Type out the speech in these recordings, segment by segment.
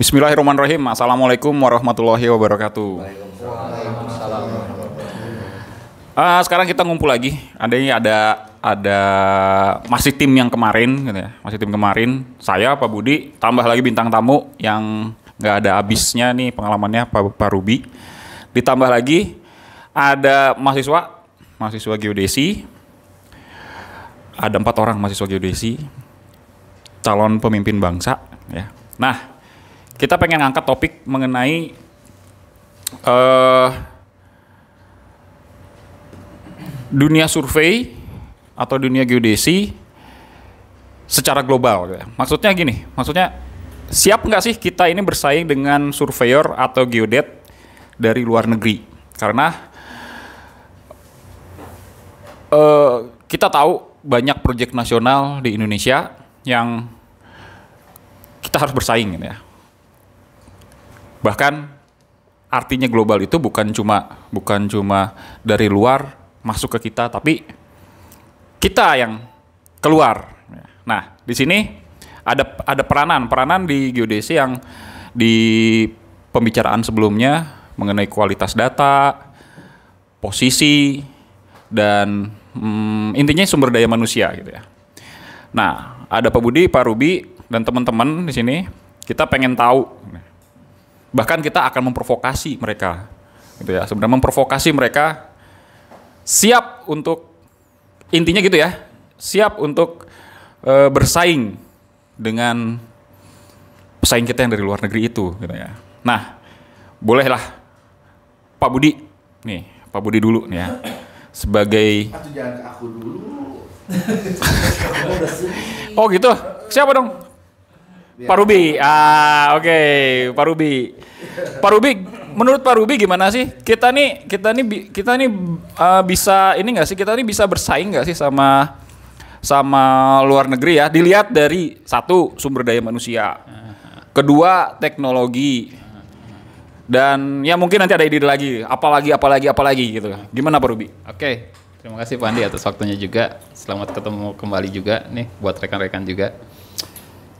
Bismillahirrahmanirrahim. Assalamualaikum warahmatullahi wabarakatuh. Waalaikumsalam. Sekarang kita ngumpul lagi. Ada masih tim yang kemarin, gitu ya. Masih tim kemarin. Saya Pak Budi, tambah lagi bintang tamu yang nggak ada habisnya nih pengalamannya Pak Ruby. Ditambah lagi ada mahasiswa geodesi. Ada 4 orang mahasiswa geodesi, calon pemimpin bangsa, ya. Nah, kita pengen ngangkat topik mengenai dunia survei atau dunia geodesi secara global. Maksudnya gini, siap nggak sih kita ini bersaing dengan surveyor atau geodet dari luar negeri? Karena kita tahu banyak proyek nasional di Indonesia yang kita harus bersaing, gitu ya. Bahkan artinya global itu bukan cuma dari luar masuk ke kita, tapi kita yang keluar. Nah, di sini ada peranan di geodesi yang di pembicaraan sebelumnya mengenai kualitas data, posisi, dan intinya sumber daya manusia, gitu ya. Nah, ada Pak Budi, Pak Ruby, dan teman-teman di sini. Kita pengen tahu. Bahkan kita akan memprovokasi mereka, gitu ya. Sebenarnya memprovokasi mereka siap untuk, intinya gitu ya, siap untuk bersaing dengan pesaing kita yang dari luar negeri itu, gitu ya. Nah, bolehlah Pak Budi, nih Pak Budi dulu nih ya, sebagai Jangan ke aku dulu. oh gitu, siapa dong? Pak Ruby. Oke. Pak Ruby. Pak Ruby, menurut Pak Ruby gimana sih? Kita nih bisa ini nggak sih? Kita nih bisa bersaing nggak sih sama luar negeri ya? Dilihat dari satu, sumber daya manusia, kedua, teknologi, dan ya mungkin nanti ada ide lagi, apalagi gitu. Gimana Pak Ruby? Oke, terima kasih Pak Andi atas waktunya juga. Selamat ketemu kembali juga nih buat rekan-rekan juga.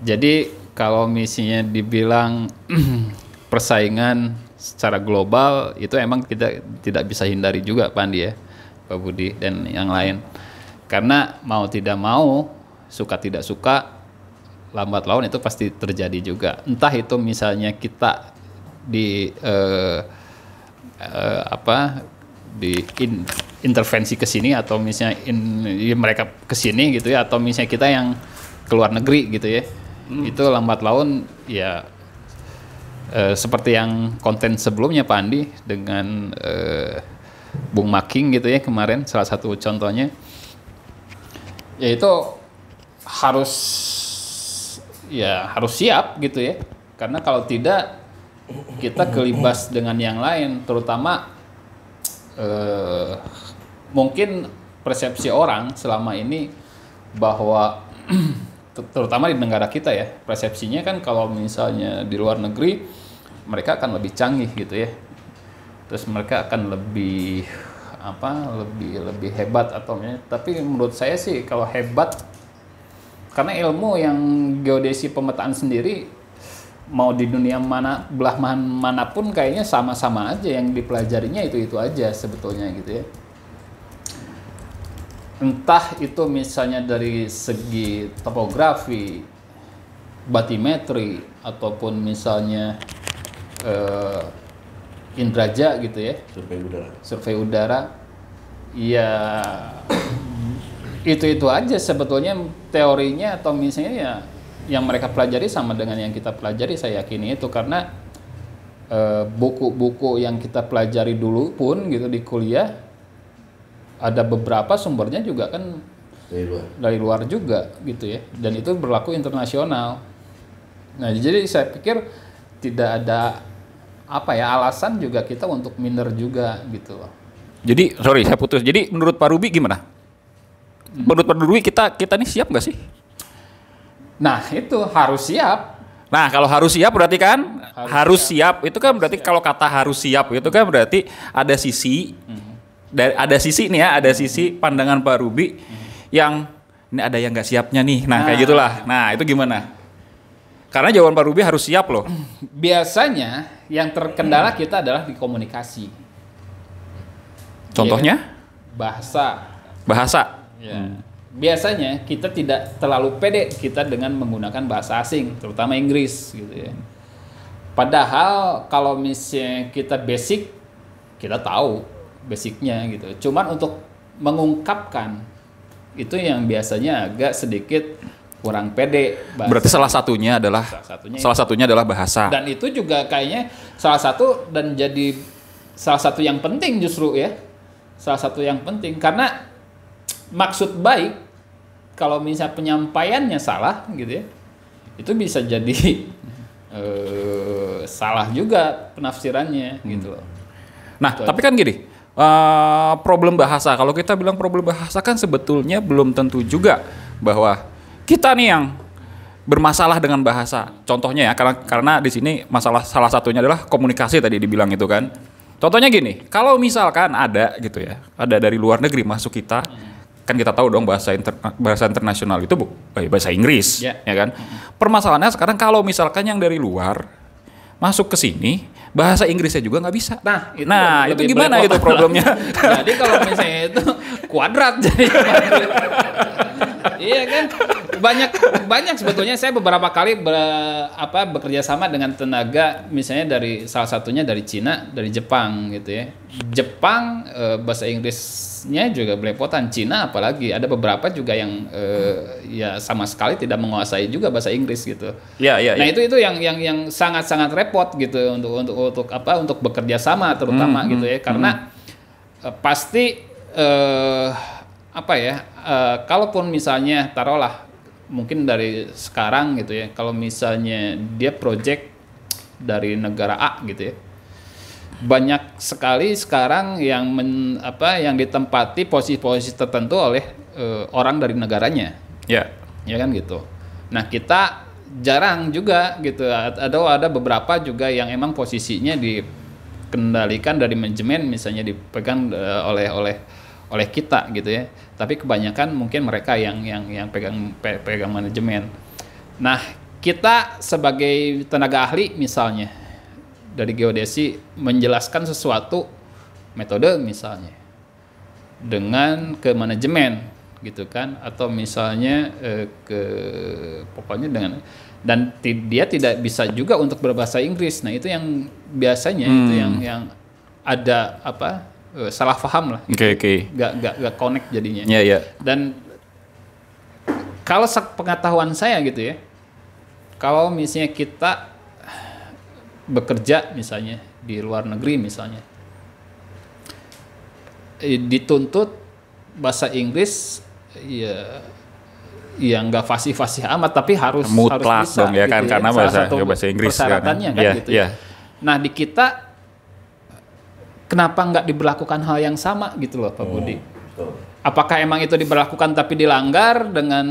Jadi kalau misinya dibilang persaingan secara global itu emang kita tidak bisa hindari juga Pak Andi ya, Pak Budi dan yang lain. Karena mau tidak mau, suka tidak suka, lambat laun itu pasti terjadi juga. Entah itu misalnya kita intervensi ke sini atau misalnya mereka ke sini gitu ya, atau misalnya kita yang ke luar negeri gitu ya. Itu lambat laun ya seperti yang konten sebelumnya Pak Andi dengan Bung Making gitu ya kemarin, salah satu contohnya yaitu harus siap gitu ya, karena kalau tidak kita kelibas dengan yang lain, terutama mungkin persepsi orang selama ini bahwa terutama di negara kita ya, persepsinya kan kalau misalnya di luar negeri mereka akan lebih canggih gitu ya, terus mereka akan lebih hebat tapi menurut saya sih kalau hebat, karena ilmu yang geodesi pemetaan sendiri mau di dunia belahan manapun kayaknya sama-sama aja, yang dipelajarinya itu aja sebetulnya gitu ya. Entah itu misalnya dari segi topografi, batimetri, ataupun misalnya indraja gitu ya, survei udara, ya itu aja sebetulnya teorinya, atau misalnya ya yang mereka pelajari sama dengan yang kita pelajari, saya yakini itu. Karena buku-buku yang kita pelajari dulu pun gitu di kuliah, ada beberapa sumbernya juga kan dari luar juga gitu ya, dan itu berlaku internasional. Nah, jadi saya pikir tidak ada alasan juga kita untuk minder juga gitu loh. Jadi sorry saya putus. Jadi menurut Pak Ruby gimana? Menurut Pak Ruby kita nih siap nggak sih? Nah, itu harus siap. Nah, kalau harus siap berarti kan harus siap. Itu kan berarti kalau kata harus siap itu kan berarti ada sisi ada sisi nih ya, ada sisi pandangan Pak Ruby yang ini ada yang nggak siapnya nih. Nah, kayak gitulah. Nah, itu gimana? Karena jawaban Pak Ruby harus siap loh. Biasanya yang terkendala kita adalah di komunikasi. Contohnya? Bahasa. Ya. Biasanya kita tidak terlalu pede kita dengan menggunakan bahasa asing, terutama Inggris gitu ya. Padahal kalau misalnya kita basic, kita tahu basicnya gitu. Cuman untuk mengungkapkan itu yang biasanya agak sedikit kurang pede. Berarti salah satunya adalah bahasa. Dan itu juga kayaknya salah satu dan jadi salah satu yang penting justru ya. Salah satu yang penting karena maksud baik kalau misalnya penyampaiannya salah gitu ya, itu bisa jadi salah juga penafsirannya gitu loh. Nah, tapi kan gini, problem bahasa. Kalau kita bilang problem bahasa kan sebetulnya belum tentu juga bahwa kita nih yang bermasalah dengan bahasa. Contohnya ya, karena di sini masalah salah satunya adalah komunikasi tadi dibilang itu kan. Contohnya gini, kalau misalkan ada gitu ya, ada dari luar negeri masuk kita, kan kita tahu dong bahasa internasional itu bahasa Inggris, ya kan. Permasalahannya sekarang kalau misalkan yang dari luar masuk ke sini, bahasa Inggrisnya juga nggak bisa. Nah, itu gimana itu problemnya? Jadi kalau misalnya itu kuadrat jadi. Iya kan, banyak sebetulnya saya beberapa kali bekerja sama dengan tenaga misalnya dari salah satunya dari Cina, dari Jepang gitu ya. Jepang bahasa Inggrisnya juga belepotan, Cina apalagi ada beberapa juga yang ya sama sekali tidak menguasai juga bahasa Inggris gitu. Iya. Nah, itu yang sangat repot gitu untuk bekerja sama terutama gitu ya, karena pasti kalaupun misalnya taruhlah mungkin dari sekarang gitu ya, kalau misalnya dia project dari negara A gitu ya, banyak sekali sekarang yang ditempati posisi-posisi tertentu oleh orang dari negaranya. Ya kan gitu. Nah, kita jarang juga gitu, ada beberapa juga yang emang posisinya dikendalikan dari manajemen, misalnya dipegang oleh kita gitu ya, tapi kebanyakan mungkin mereka yang pegang manajemen. Nah, kita sebagai tenaga ahli misalnya dari geodesi menjelaskan sesuatu metode misalnya dengan ke manajemen gitu kan, atau misalnya pokoknya dengan, dan dia tidak bisa juga untuk berbahasa Inggris. Nah, itu yang biasanya itu yang ada salah paham lah. Oke. Gak connect jadinya. Iya. Dan kalau pengetahuan saya gitu ya, kalau misalnya kita bekerja misalnya di luar negeri misalnya, dituntut bahasa Inggris ya nggak fasih-fasih amat, tapi harus mutlak bisa dong ya kan, gitu karena bahasa Inggris persyaratannya kan gitu ya. Nah, di kita kenapa nggak diberlakukan hal yang sama gitu loh Pak Budi? Apakah emang itu diberlakukan tapi dilanggar dengan,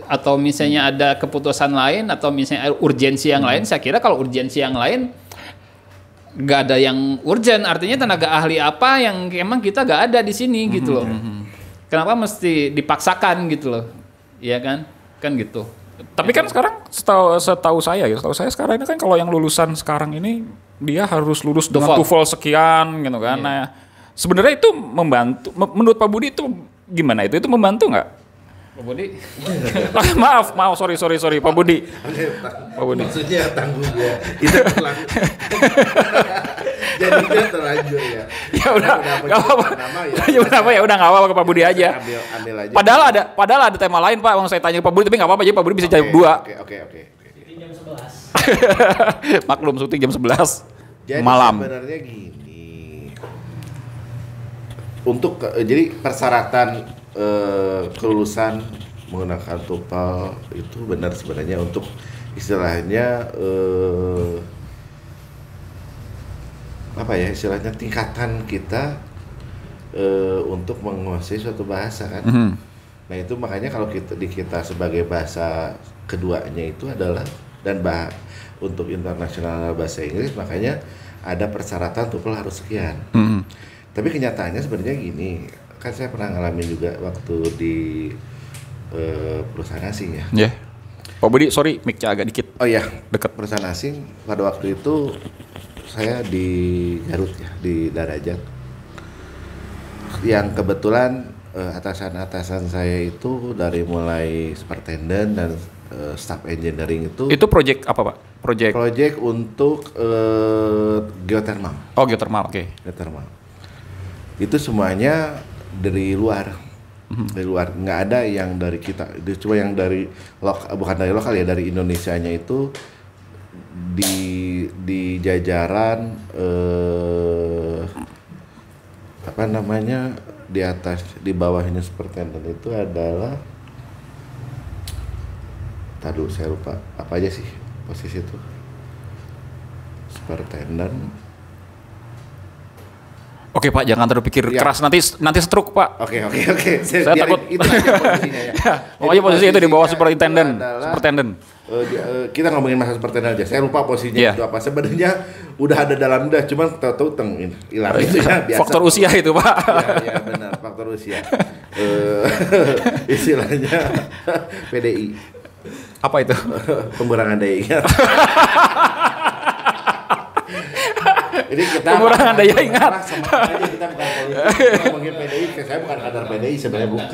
atau misalnya ada keputusan lain, atau misalnya urgensi yang lain? Saya kira kalau urgensi yang lain nggak ada yang urgent, artinya tenaga ahli apa yang emang kita nggak ada di sini gitu loh. Kenapa mesti dipaksakan gitu loh? Iya kan? Kan gitu. Tapi kan sekarang setahu saya sekarang ini kan kalau yang lulusan sekarang ini dia harus lulus dengan TOEFL sekian gitu kan. Nah, sebenarnya itu membantu, menurut Pak Budi itu gimana, itu membantu nggak? Pak Budi? maaf sorry Pak Budi. Pak Budi. Maksudnya tanggung ya. Itu jadinya terlanjur ya. Ya udah, nggak apa-apa. Ya udah nggak apa-apa ke Pak Budi aja. Ambil aja. Padahal ada tema lain Pak, yang saya tanya ke Pak Budi, tapi nggak apa-apa, jadi Pak Budi bisa jawab dua. Oke. Jam 11. Maklum, syuting jam 11 jadi malam. Sebenarnya gini, untuk jadi persyaratan kelulusan menggunakan TOEFL itu benar sebenarnya untuk istilahnya istilahnya tingkatan kita untuk menguasai suatu bahasa kan. Nah, itu makanya kalau kita sebagai bahasa keduanya itu adalah untuk internasional bahasa Inggris, makanya ada persyaratan TOEFL harus sekian. Tapi kenyataannya sebenarnya gini, kan saya pernah ngalamin juga waktu di perusahaan asing ya. Pak Budi, sorry, mic-nya agak dikit. Oh iya, Deket. perusahaan asing pada waktu itu saya di Garut ya, di Darajat. Yang kebetulan atasan-atasan saya itu dari mulai superintendent dan staff engineering Itu project apa, Pak? project untuk geothermal. Oh, geothermal, oke. Geothermal. Itu semuanya dari luar. Dari luar, nggak ada yang dari kita. Itu cuma yang dari bukan dari lokal ya, dari Indonesianya itu di jajaran apa namanya, di atas, di bawah ini superintendent itu adalah, tadi saya lupa apa aja sih posisi itu, superintendent. Oke Pak, jangan terlalu pikir Ya. keras, nanti stroke Pak. Oke. Saya takut. Itu aja posisinya ya. Pokoknya posisi itu di bawah superintendent. Superintendent. Kita ngomongin masa superintendent aja. Saya lupa posisinya Iya. itu apa. Sebenarnya udah ada dalam dah, cuman tahu-tahu hilang itu ya biasa. Faktor usia itu Pak. Ya benar, faktor usia. Istilahnya PDI. Apa itu? Pengurangan daya ingat. Jadi kita Pengurangan daya ingat. Sama aja, kita bukan politik, ngomongin PDI. Saya bukan kader PDI, sebenarnya bukan.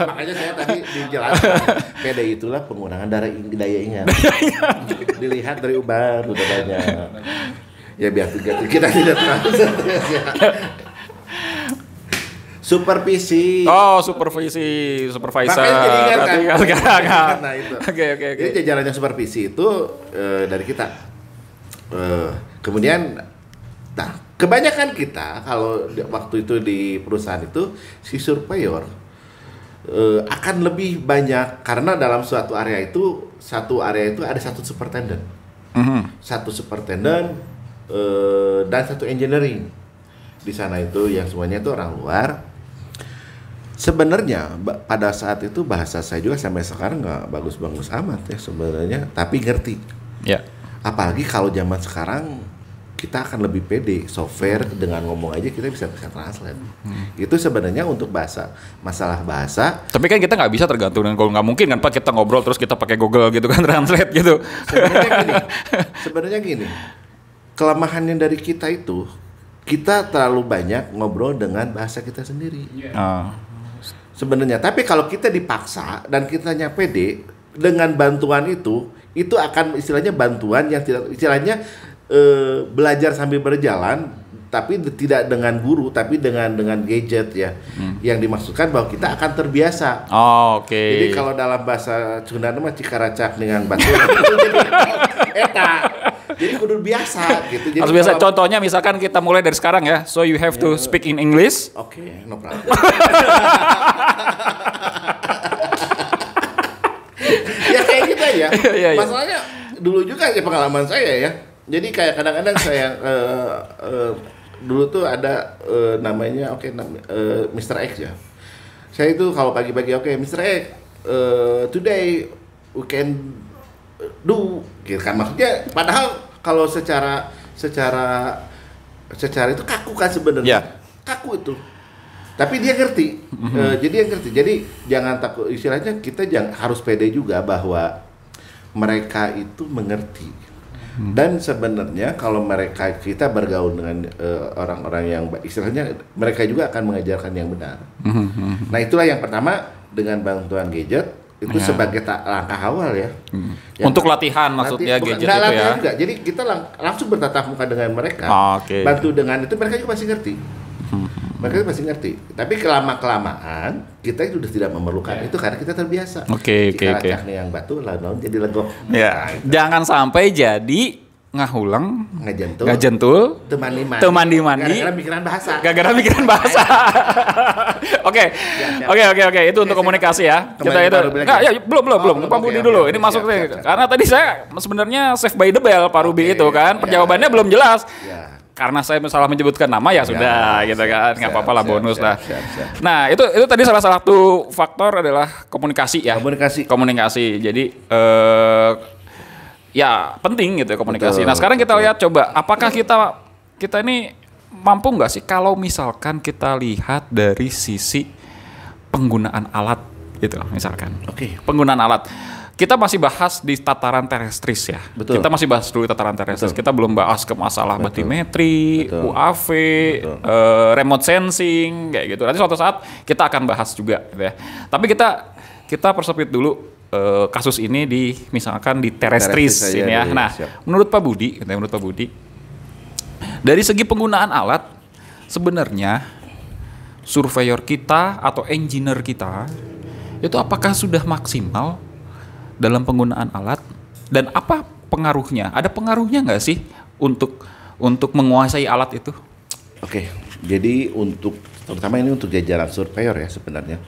Makanya saya tadi dijelaskan, PDI itulah pengurangan daya ingat. Dilihat dari uban udah banyak. Ya biar kita tidak terlalu stres ya. Supervisi. Oh, supervisor. Makanya jadi ingat kan? Nah, itu. Oke. Jadi jajarannya supervisi itu dari kita. Kemudian, nah kebanyakan kita kalau waktu itu di perusahaan itu si surveyor akan lebih banyak karena dalam satu area itu ada satu superintendent, dan satu engineering di sana itu yang semuanya itu orang luar. Sebenarnya pada saat itu bahasa saya juga sampai sekarang nggak bagus-bagus amat ya sebenarnya, tapi ngerti. Ya. Apalagi kalau zaman sekarang kita akan lebih pede, software dengan ngomong aja kita bisa translate. Itu sebenarnya untuk masalah bahasa. Tapi kan kita nggak bisa tergantung dengan Google, nggak mungkin kan Pak kita ngobrol terus kita pakai Google gitu kan translate gitu. Sebenarnya gini, kelemahannya dari kita itu kita terlalu banyak ngobrol dengan bahasa kita sendiri. Sebenarnya, tapi kalau kita dipaksa dan kitanya pede dengan bantuan itu akan istilahnya bantuan yang tidak istilahnya belajar sambil berjalan, tapi tidak dengan guru, tapi dengan gadget ya. Yang dimaksudkan bahwa kita akan terbiasa. Oh, oke. Jadi kalau dalam bahasa Sunda mah cikaracak dengan batu. Eta. Jadi kudu biasa gitu. Jadi Harus biasa. Contohnya misalkan kita mulai dari sekarang ya. So you have to speak in English. Oke, no problem. Ya kayak gitu aja. Iya. Masalahnya dulu juga ya pengalaman saya ya. Jadi kayak kadang-kadang saya dulu tuh ada namanya Mr. X ya. Saya itu kalau pagi-pagi Mr. X, today we can do gitu kan, maksudnya padahal kalau secara itu kaku kan sebenarnya. Yeah. Kaku itu. Tapi dia ngerti. Jadi jangan takut, istilahnya kita harus pede juga bahwa mereka itu mengerti. Dan sebenarnya kalau kita bergaul dengan orang-orang yang istilahnya mereka juga akan mengajarkan yang benar. Nah, itulah yang pertama dengan bantuan gadget itu sebagai langkah awal ya. Untuk latihan maksudnya gadget itu ya. Juga. Jadi kita langsung bertatap muka dengan mereka. Oke. Bantu dengan itu mereka juga pasti ngerti. Mereka pasti ngerti. Tapi kelamaan kita itu sudah tidak memerlukan itu karena kita terbiasa. Oke. Yang batu lalu jadi legok. Ya, jangan sampai jadi ngahulang, ngajentul, teman di mandi, gara-gara mikiran bahasa. Oke. Itu untuk komunikasi ya. Kita itu. Belum. Pak Budi dulu. Ini masuk nih. Karena tadi saya sebenarnya save by the bell Pak Ruby itu kan. Perjawabannya belum jelas. Karena saya salah menyebutkan nama ya sudah gitu kan, nggak apa-apa lah, bonus lah. Nah itu tadi salah satu faktor adalah komunikasi ya. Komunikasi. Jadi ya penting gitu komunikasi. Nah sekarang kita lihat coba apakah kita ini mampu nggak sih kalau misalkan kita lihat dari sisi penggunaan alat gitu misalkan. Oke. Penggunaan alat. kita masih bahas di tataran terestris ya. Betul. Kita masih bahas dulu tataran terestris. Betul. Kita belum bahas ke masalah batimetri, Betul. UAV, Betul. remote sensing kayak gitu. Nanti suatu saat kita akan bahas juga gitu ya. Tapi kita persempit dulu kasus ini misalkan di terestris Terestris ini aja, ya. iya, Nah, siap. menurut Pak Budi, dari segi penggunaan alat sebenarnya surveyor kita atau engineer kita itu apakah sudah maksimal dalam penggunaan alat dan apa pengaruhnya? Ada pengaruhnya nggak sih untuk menguasai alat itu? Oke, jadi terutama ini untuk jajaran surveyor ya sebenarnya.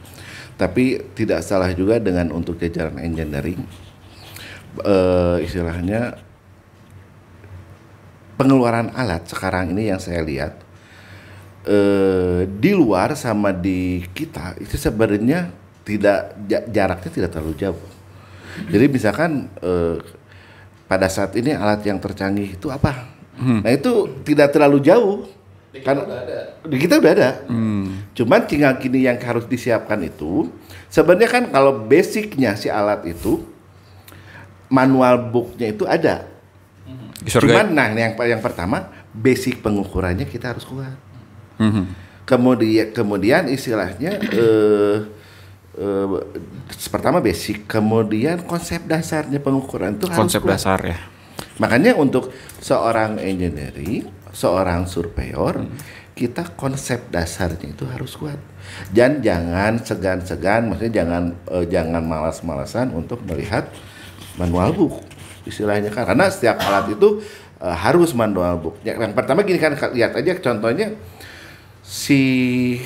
Tapi tidak salah juga dengan untuk jajaran engineering. Istilahnya pengeluaran alat sekarang ini yang saya lihat di luar sama di kita itu sebenarnya jaraknya tidak terlalu jauh. Jadi misalkan pada saat ini alat yang tercanggih itu apa? Nah itu tidak terlalu jauh. Di kita udah ada. Cuman tinggal gini yang harus disiapkan itu sebenarnya kan kalau basicnya si alat itu manual booknya itu ada. Cuman nah yang pertama basic pengukurannya kita harus kuat. Kemudian istilahnya pertama basic, kemudian konsep dasarnya pengukuran itu harus Konsep kuat. dasar ya. Makanya untuk seorang engineering, seorang surveyor, kita konsep dasarnya itu harus kuat. Dan jangan segan-segan, maksudnya jangan malas-malasan untuk melihat manual book. Istilahnya kan, karena setiap alat itu harus manual book. Yang pertama gini kan, lihat aja contohnya si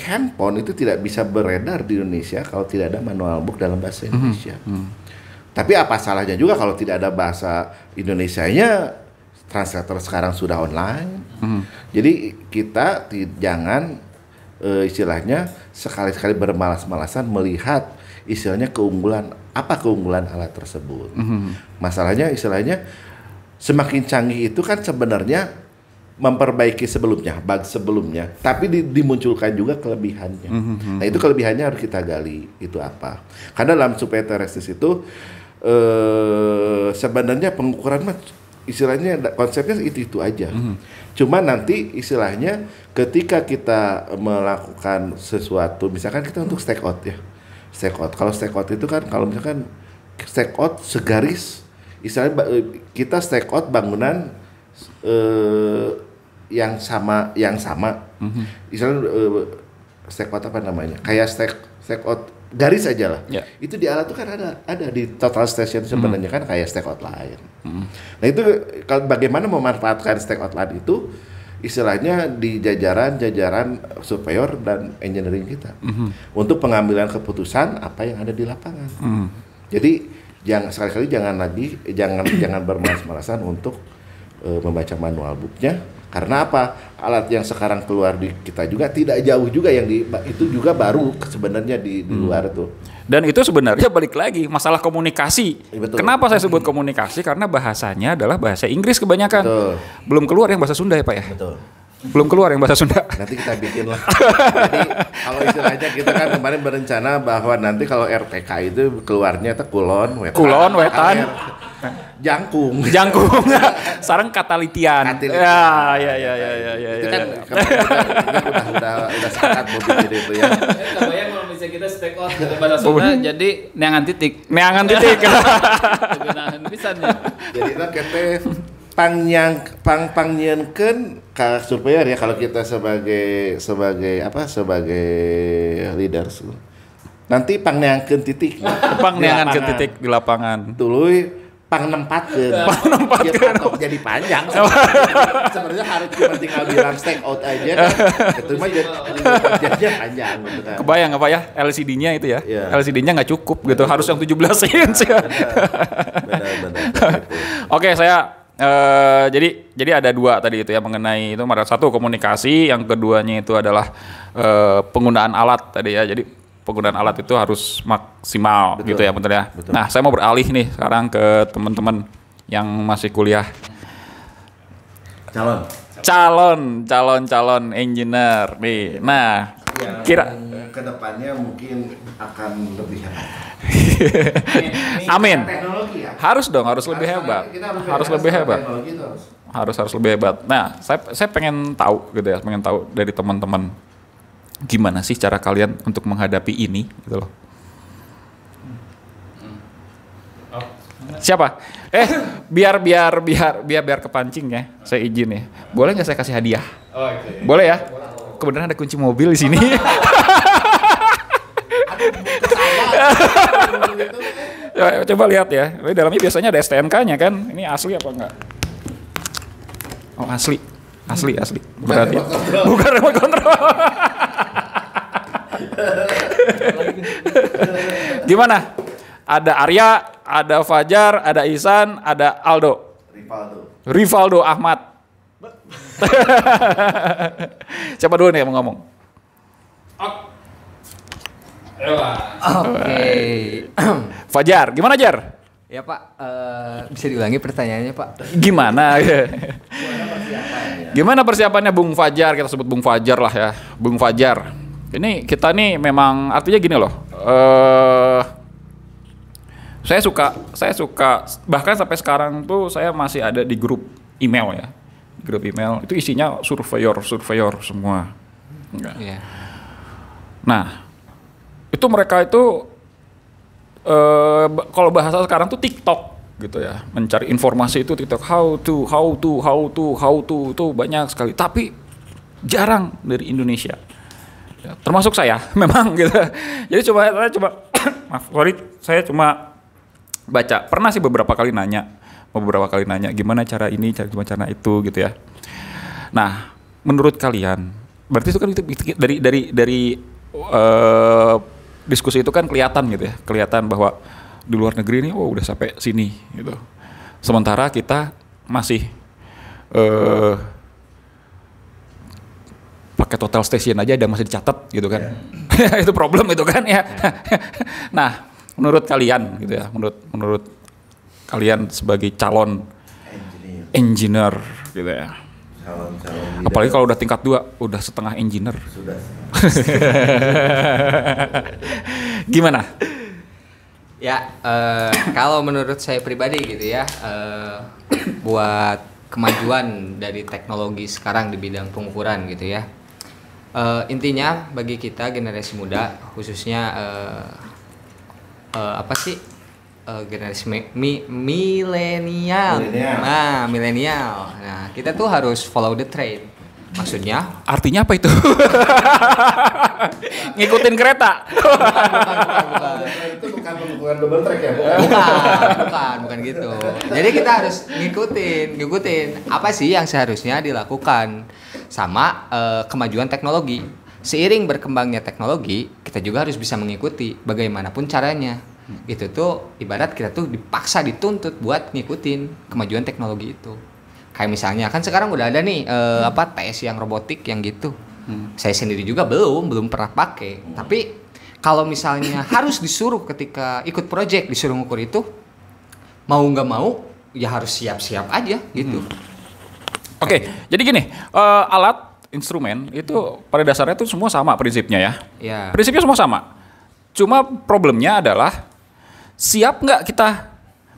handphone itu tidak bisa beredar di Indonesia kalau tidak ada manual book dalam bahasa Indonesia. Tapi apa salahnya juga kalau tidak ada bahasa Indonesianya, translator sekarang sudah online. Jadi kita jangan istilahnya sekali-sekali bermalas-malasan melihat istilahnya keunggulan alat tersebut. Masalahnya istilahnya semakin canggih itu kan sebenarnya memperbaiki bug sebelumnya, tapi dimunculkan juga kelebihannya. Nah itu kelebihannya harus kita gali, itu apa? Karena dalam survei terestris itu sebenarnya pengukuran istilahnya konsepnya itu aja. Cuma nanti istilahnya ketika kita melakukan sesuatu, misalkan kita untuk stake out ya, kalau stake out itu kan kalau misalkan stake out segaris, istilahnya kita stake out bangunan yang sama, misalnya stake out apa namanya, kayak stake out garis aja lah. Itu di alat itu kan ada di total station sebenarnya kan kayak stake out lain. Nah itu kalau bagaimana memanfaatkan stake out lain itu istilahnya di jajaran surveyor dan engineering kita untuk pengambilan keputusan apa yang ada di lapangan. Jadi sekali-kali jangan bermalas-malasan untuk membaca manual booknya, karena apa, alat yang sekarang keluar di kita juga tidak jauh juga itu juga baru sebenarnya di luar itu. Dan itu sebenarnya balik lagi masalah komunikasi. Betul. Kenapa saya sebut komunikasi? Karena bahasanya adalah bahasa Inggris kebanyakan. Betul. Belum keluar yang bahasa Sunda ya Pak ya? Betul. Belum keluar yang bahasa Sunda. Nanti kita bikin lah. Jadi kalau istilahnya kita kan kemarin berencana bahwa nanti kalau RTK itu keluarnya itu kulon, wetan, jangkung, sarang katalitian. Ya. Itu kan udah sepakat mau bikin itu ya. Kebayang kalau misalnya kita stake out dari bahasa Sunda jadi neangan titik. Kegunaan pisannya. Jadi lah kita pangnyeunkeun ka surveyor ya, kalau kita sebagai leaders. Nanti pangneangkeun titik. Pangneangan titik di lapangan. Tuluy pangnempatkeun. Atau jadi panjang. Sebenarnya harus cuma tinggal bilang stake out aja. Itu mah jadinya panjang gitu kan. Kebayang apa ya LCD-nya itu ya? Iya. LCD-nya nggak cukup gitu, harus yang 17 inch ya. Benar. Oke, jadi ada dua tadi itu ya mengenai itu. Satu komunikasi, yang keduanya itu adalah penggunaan alat tadi ya. Jadi penggunaan alat itu harus maksimal. Betul. Gitu ya, betul ya. Betul. Nah, saya mau beralih nih sekarang ke teman-teman yang masih kuliah. Calon engineer nih. Nah, kedepannya mungkin akan lebih hebat. Amin. Teknologi ya. Harus dong, harus lebih hebat. Harus lebih hebat. Teknologi itu Harus lebih hebat. Nah, saya pengen tahu gitu ya, pengen tahu dari teman-teman gimana sih cara kalian untuk menghadapi ini gitu loh. Siapa? Biar kepancing ya. Saya izin ya. Boleh nggak saya kasih hadiah? Oke. Boleh ya? Kebenaran ada kunci mobil di sini. Ya, coba lihat ya. Ini dalamnya biasanya ada STNK-nya kan. Ini asli apa enggak? Oh, asli. Asli. Berarti bukan remote control. Gimana? Ada Arya, ada Fajar, ada Ihsan, ada Aldo. Rivaldo Ahmad. Siapa dulu nih yang mau ngomong? Oke. Fajar, gimana Jar? Ya Pak, bisa diulangi pertanyaannya Pak? Gimana? Gimana persiapannya Bung Fajar? Kita sebut Bung Fajar lah ya, Bung Fajar. Ini kita nih memang artinya gini loh. Saya suka bahkan sampai sekarang tuh saya masih ada di grup email ya. Grup email itu isinya surveyor semua. Iya. Nah, itu mereka itu kalau bahasa sekarang tuh TikTok gitu ya, mencari informasi itu TikTok how to itu banyak sekali, tapi jarang dari Indonesia. Ya, termasuk saya memang gitu. Jadi saya cuma baca, pernah sih beberapa kali nanya gimana cara ini, gimana cara itu gitu ya. Nah, menurut kalian, berarti itu kan dari diskusi itu kan kelihatan gitu ya, kelihatan bahwa di luar negeri ini udah sampai sini gitu. Sementara kita masih pakai total station aja ada masih dicatat gitu kan. Itu problem itu kan ya. Nah, menurut kalian gitu ya, menurut kalian sebagai calon engineer gitu ya. Apalagi kalau udah tingkat 2, udah setengah engineer. Sudah. Gimana? Ya, kalau menurut saya pribadi gitu ya, buat kemajuan dari teknologi sekarang di bidang pengukuran gitu ya. Intinya bagi kita generasi muda, khususnya generasi milenial. Nah, milenial. Nah, kita tuh harus follow the trend. Maksudnya? Artinya apa itu? Ngikutin kereta. Bukan. Itu bukan pengukuran double track ya? Bukan gitu. Jadi kita harus ngikutin apa sih yang seharusnya dilakukan sama kemajuan teknologi. Seiring berkembangnya teknologi, kita juga harus bisa mengikuti bagaimanapun caranya. Itu tuh ibarat kita tuh dipaksa dituntut buat ngikutin kemajuan teknologi itu. Kayak misalnya kan sekarang udah ada nih TS yang robotik yang gitu. Saya sendiri juga belum pernah pakai. Tapi kalau misalnya harus disuruh ketika ikut project disuruh ngukur itu, mau nggak mau ya harus siap-siap aja gitu. Oke, jadi gini, alat instrumen itu pada dasarnya itu semua sama prinsipnya ya. Ya. Prinsipnya semua sama. Cuma problemnya adalah siap nggak kita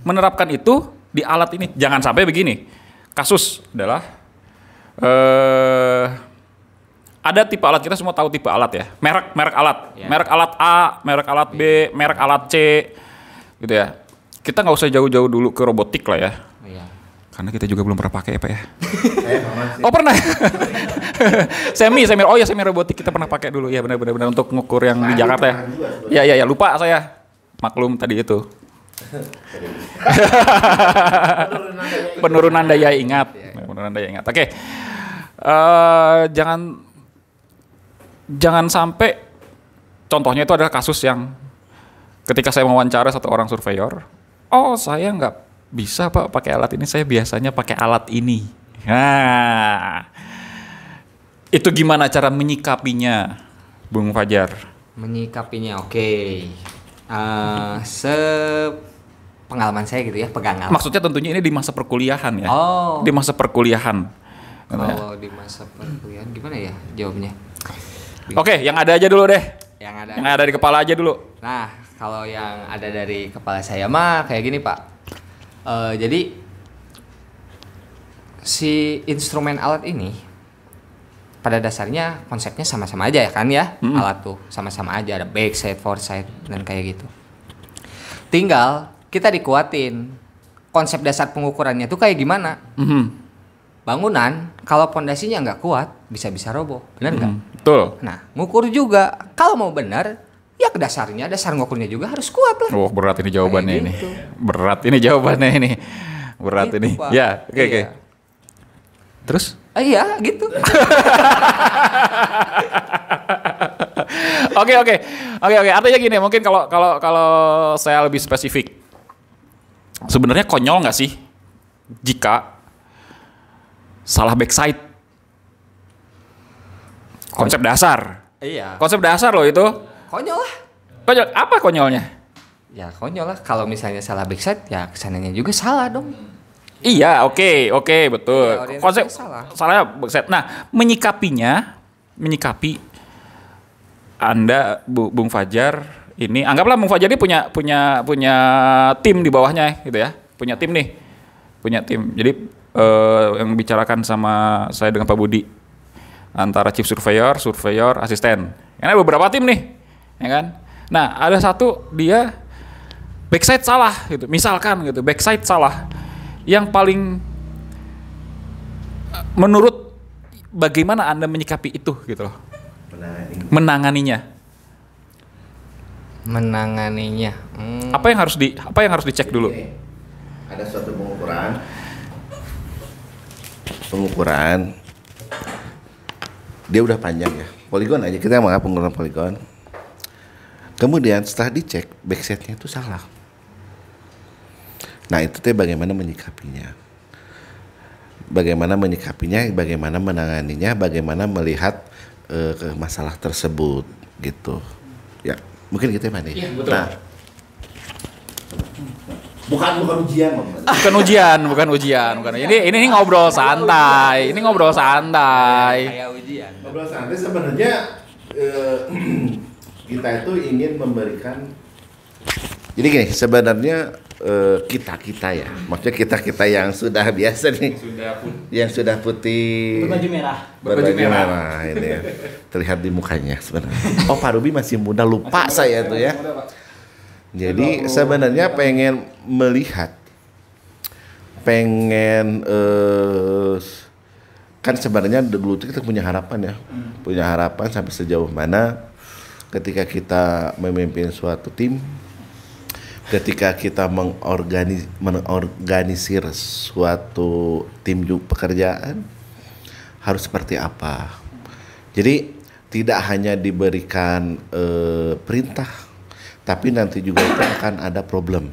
menerapkan itu di alat ini. Jangan sampai begini. Kasus adalah ada tipe alat, kita semua tahu tipe alat ya. Merek alat. Ya. Merek alat A, merek alat B, merek alat C. Gitu ya. Kita nggak usah jauh-jauh dulu ke robotik lah ya. Iya. Karena kita juga belum pernah pakai ya Pak ya. Saya pernah sih. Oh pernah. semi robotik kita pernah pakai dulu ya, benar untuk ngukur yang di Jakarta ya. Ya lupa saya. Maklum tadi itu. Penurunan daya ingat. Oke. Jangan sampai contohnya itu adalah kasus yang ketika saya mewawancara satu orang surveyor, saya nggak bisa Pak pakai alat ini, saya biasanya pakai alat ini. Nah, itu gimana cara menyikapinya, Bung Fajar? Menyikapinya oke. Pengalaman saya gitu ya, pegangan. Maksudnya tentunya ini di masa perkuliahan ya. Oh. Di masa perkuliahan. Kalau di masa perkuliahan gimana ya jawabnya? Oke, yang ada aja dulu deh. Yang ada di kepala aja dulu. Nah, kalau yang ada dari kepala saya mah kayak gini Pak. Jadi si instrumen alat ini pada dasarnya konsepnya sama-sama aja ya kan ya. Alat tuh sama-sama aja, ada backside, foresight dan kayak gitu. Tinggal kita dikuatin konsep dasar pengukurannya tuh kayak gimana. Bangunan kalau pondasinya nggak kuat bisa-bisa roboh, benar nggak? Betul. Nah, ngukur juga kalau mau benar ya ke dasarnya, dasar ngukurnya juga harus kuat lah. Oh, berat ini jawabannya Kayak ini. gitu. Berat ini jawabannya ini. Berat Gitu, ini. Pak. Ya, oke. Iya. Terus? Iya, gitu. Oke. Artinya gini, mungkin kalau saya lebih spesifik. Sebenarnya konyol nggak sih jika salah backside? Konsep dasar. Iya. Konsep dasar loh itu. Konyol lah. Konyol, apa konyolnya? Ya konyol lah. Kalau misalnya salah backside, ya kesananya juga salah dong. Iya, oke, betul. Iya, orientasinya Konsep salah. salahnya backside. Nah, menyikapi Anda, Bung Fajar ini, anggaplah Bung Fajar ini punya tim di bawahnya gitu ya. Punya tim nih. Punya tim. Jadi yang bicarakan sama saya dengan Pak Budi antara chief surveyor, asisten. Karena ada beberapa tim nih, ya kan? Nah, ada satu dia backside salah gitu. Misalkan gitu, backside salah. Yang paling menurut bagaimana Anda menyikapi itu gitu loh. Menanganinya. Apa yang harus dicek dulu? Ada suatu pengukuran dia udah panjang ya, poligon aja kita menganggap pengukuran poligon. Kemudian setelah dicek backside-nya itu salah. Nah itu teh bagaimana menyikapinya, bagaimana menanganinya, bagaimana melihat masalah tersebut gitu. Ya mungkin gitu ya Mani. Iya, betul. Nah, bukan ujian, bukan ujian. Ini ngobrol santai. Kayak ujian. Ngobrol santai sebenarnya kita itu ingin memberikan. Jadi gini, sebenarnya kita ya, maksudnya kita yang sudah biasa nih, yang sudah putih, Berbaju merah. ini ya, terlihat di mukanya sebenarnya. Oh Pak Ruby masih muda, lupa saya tuh ya. Jadi sebenarnya pengen melihat, kan sebenarnya dulu itu kita punya harapan ya, punya harapan sampai sejauh mana ketika kita memimpin suatu tim, ketika kita mengorganisir suatu tim pekerjaan harus seperti apa. Jadi tidak hanya diberikan perintah, tapi nanti juga itu akan ada problem.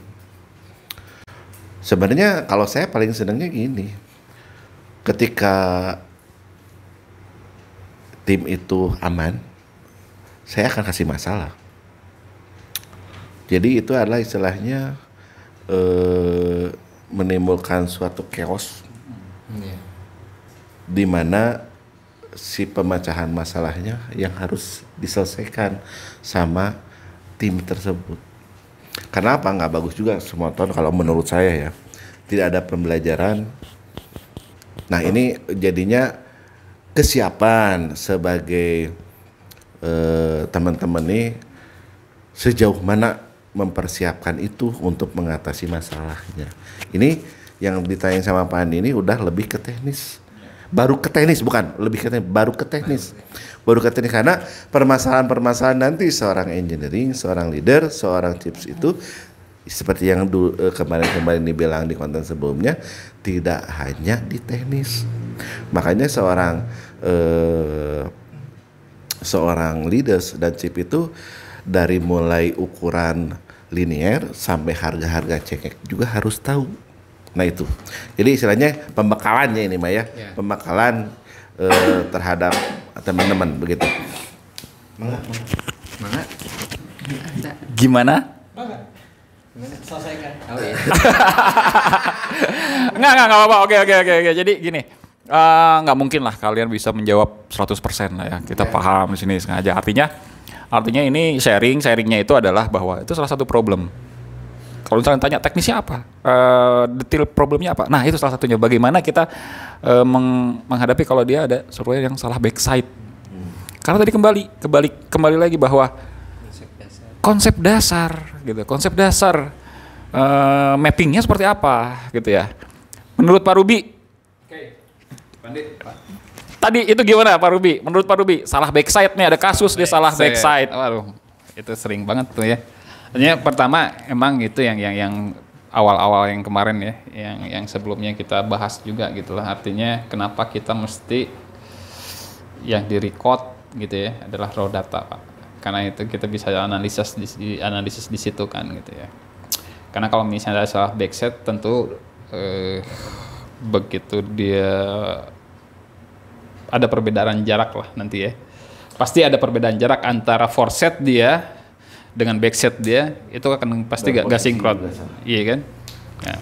Sebenarnya kalau saya paling senangnya gini, ketika tim itu aman, saya akan kasih masalah. Jadi itu adalah istilahnya menimbulkan suatu chaos, di mana si pemecahan masalahnya yang harus diselesaikan sama tim tersebut. Kenapa nggak bagus juga semua tahun kalau menurut saya ya, tidak ada pembelajaran. Nah ini jadinya kesiapan sebagai teman-teman nih sejauh mana mempersiapkan itu untuk mengatasi masalahnya. Ini yang ditanya sama Pak Andi ini udah lebih ke teknis. Baru ke teknis, bukan lebih ke teknis, baru ke teknis. Baru ke teknis karena permasalahan-permasalahan nanti seorang engineering, seorang leader, seorang chiefs itu seperti yang kemarin dibilang di konten sebelumnya, tidak hanya di teknis. Makanya seorang leaders dan chief itu dari mulai ukuran linear sampai harga-harga cekek juga harus tahu. Nah itu, jadi istilahnya pembekalannya ini Maya, pembekalan terhadap teman-teman begitu. Mangga. Gimana? Selesaikan. Oh iya. Enggak apa-apa. Oke. Jadi gini, nggak mungkin lah kalian bisa menjawab 100% lah ya. Kita paham di sini sengaja. Artinya Artinya ini sharingnya itu adalah bahwa itu salah satu problem. Kalau misalnya tanya teknisnya apa, detail problemnya apa, nah itu salah satunya. Bagaimana kita menghadapi kalau dia ada surveyor yang salah backside. Karena tadi kembali lagi bahwa konsep dasar gitu, mappingnya seperti apa gitu ya. Menurut Pak Ruby, tadi itu gimana Pak Ruby? Menurut Pak Ruby, salah backside nih, ada kasus dia salah backside. Waduh, itu sering banget tuh ya. Artinya pertama emang itu yang awal-awal yang kemarin ya, yang sebelumnya kita bahas juga gitu lah. Artinya kenapa kita mesti yang di-record gitu ya adalah raw data, Pak. Karena itu kita bisa analisis di situ kan gitu ya. Karena kalau misalnya ada salah backset tentu begitu dia ada perbedaan jarak lah nanti ya. Pasti ada perbedaan jarak antara foreset dia dengan backset dia, itu akan pasti gak sinkron. Iya kan? Nah,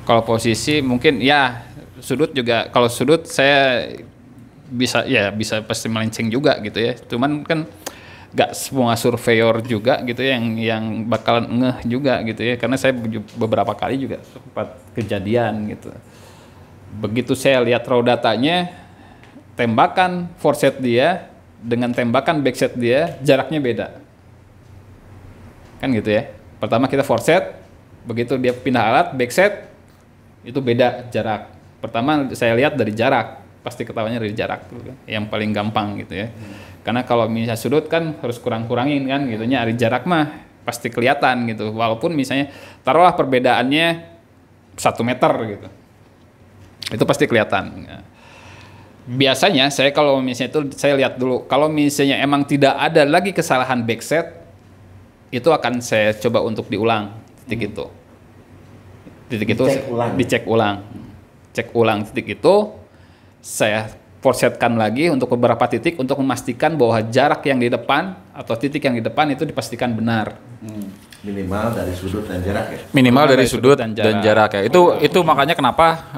kalau posisi mungkin ya sudut juga, kalau sudut saya bisa pasti melenceng juga gitu ya. Cuman kan gak semua surveyor juga gitu ya yang bakalan ngeh juga gitu ya, karena saya beberapa kali juga sempat kejadian gitu. Begitu saya lihat raw datanya, tembakan foreset dia dengan tembakan backset dia jaraknya beda. Kan gitu ya. Pertama kita foreset, begitu dia pindah alat backset itu beda jarak. Pertama saya lihat dari jarak, pasti ketahuannya dari jarak gitu kan. Yang paling gampang gitu ya. Karena kalau misalnya sudut kan harus kurangin kan gitu, nyari jarak mah pasti kelihatan gitu. Walaupun misalnya taruhlah perbedaannya 1 meter gitu. Itu pasti kelihatan. Biasanya saya kalau misalnya itu saya lihat dulu, kalau misalnya emang tidak ada lagi kesalahan backset, itu akan saya coba untuk diulang titik itu. Titik itu dicek ulang. Cek ulang titik itu, saya foresetkan lagi untuk beberapa titik untuk memastikan bahwa jarak yang di depan atau titik yang di depan itu dipastikan benar. Minimal dari sudut dan jarak ya. Minimal dari sudut dan jarak ya. Itu makanya kenapa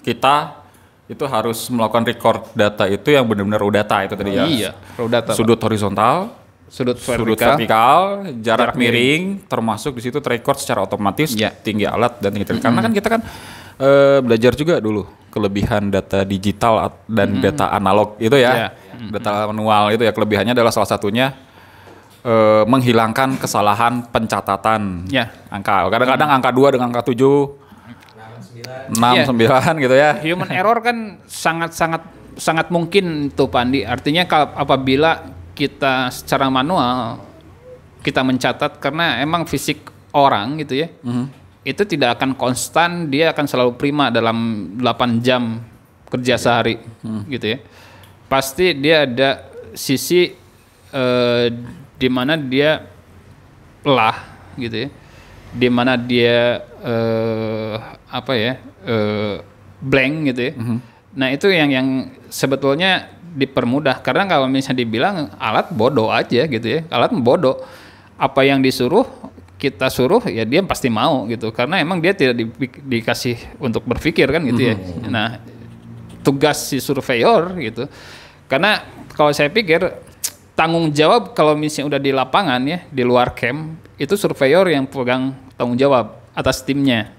kita itu harus melakukan record data itu yang benar-benar raw data itu tadi ya. Iya, raw data. Sudut horizontal, sudut vertikal, jarak miring, termasuk di situ record secara otomatis, tinggi alat dan tinggi karena kan kita kan belajar juga dulu kelebihan data digital dan data analog itu ya. Data manual itu ya, kelebihannya adalah salah satunya menghilangkan kesalahan pencatatan angka. Kadang-kadang angka 2 dengan angka 7 6, 9 gitu ya. Human error kan sangat mungkin tuh Pandi. Artinya apabila kita secara manual kita mencatat, karena emang fisik orang gitu ya, itu tidak akan konstan, dia akan selalu prima dalam 8 jam kerja sehari gitu ya. Pasti dia ada sisi di mana dia lelah gitu ya, di mana dia blank gitu ya. Nah itu yang sebetulnya dipermudah, karena kalau misalnya dibilang alat bodoh aja gitu ya, alat bodoh, apa yang kita suruh ya dia pasti mau gitu, karena emang dia tidak dikasih untuk berpikir kan gitu ya. Nah tugas si surveyor gitu, karena kalau saya pikir tanggung jawab kalau misalnya udah di lapangan ya, di luar camp, itu surveyor yang pegang tanggung jawab atas timnya,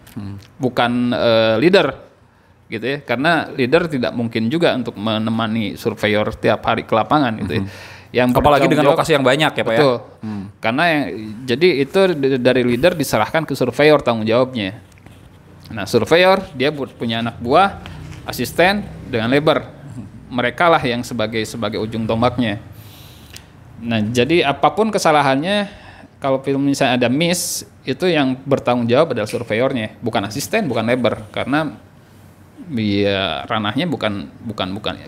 bukan leader gitu ya, karena leader tidak mungkin juga untuk menemani surveyor tiap hari ke lapangan gitu ya. Yang apalagi dengan lokasi yang banyak ya Pak betul. Ya. Karena jadi itu dari leader diserahkan ke surveyor tanggung jawabnya. Nah surveyor dia punya anak buah, asisten dengan labor, mereka lah yang sebagai ujung tombaknya. Nah jadi apapun kesalahannya, kalau misalnya ada miss, itu yang bertanggung jawab adalah surveyornya, bukan asisten, bukan labor, karena ya ranahnya bukan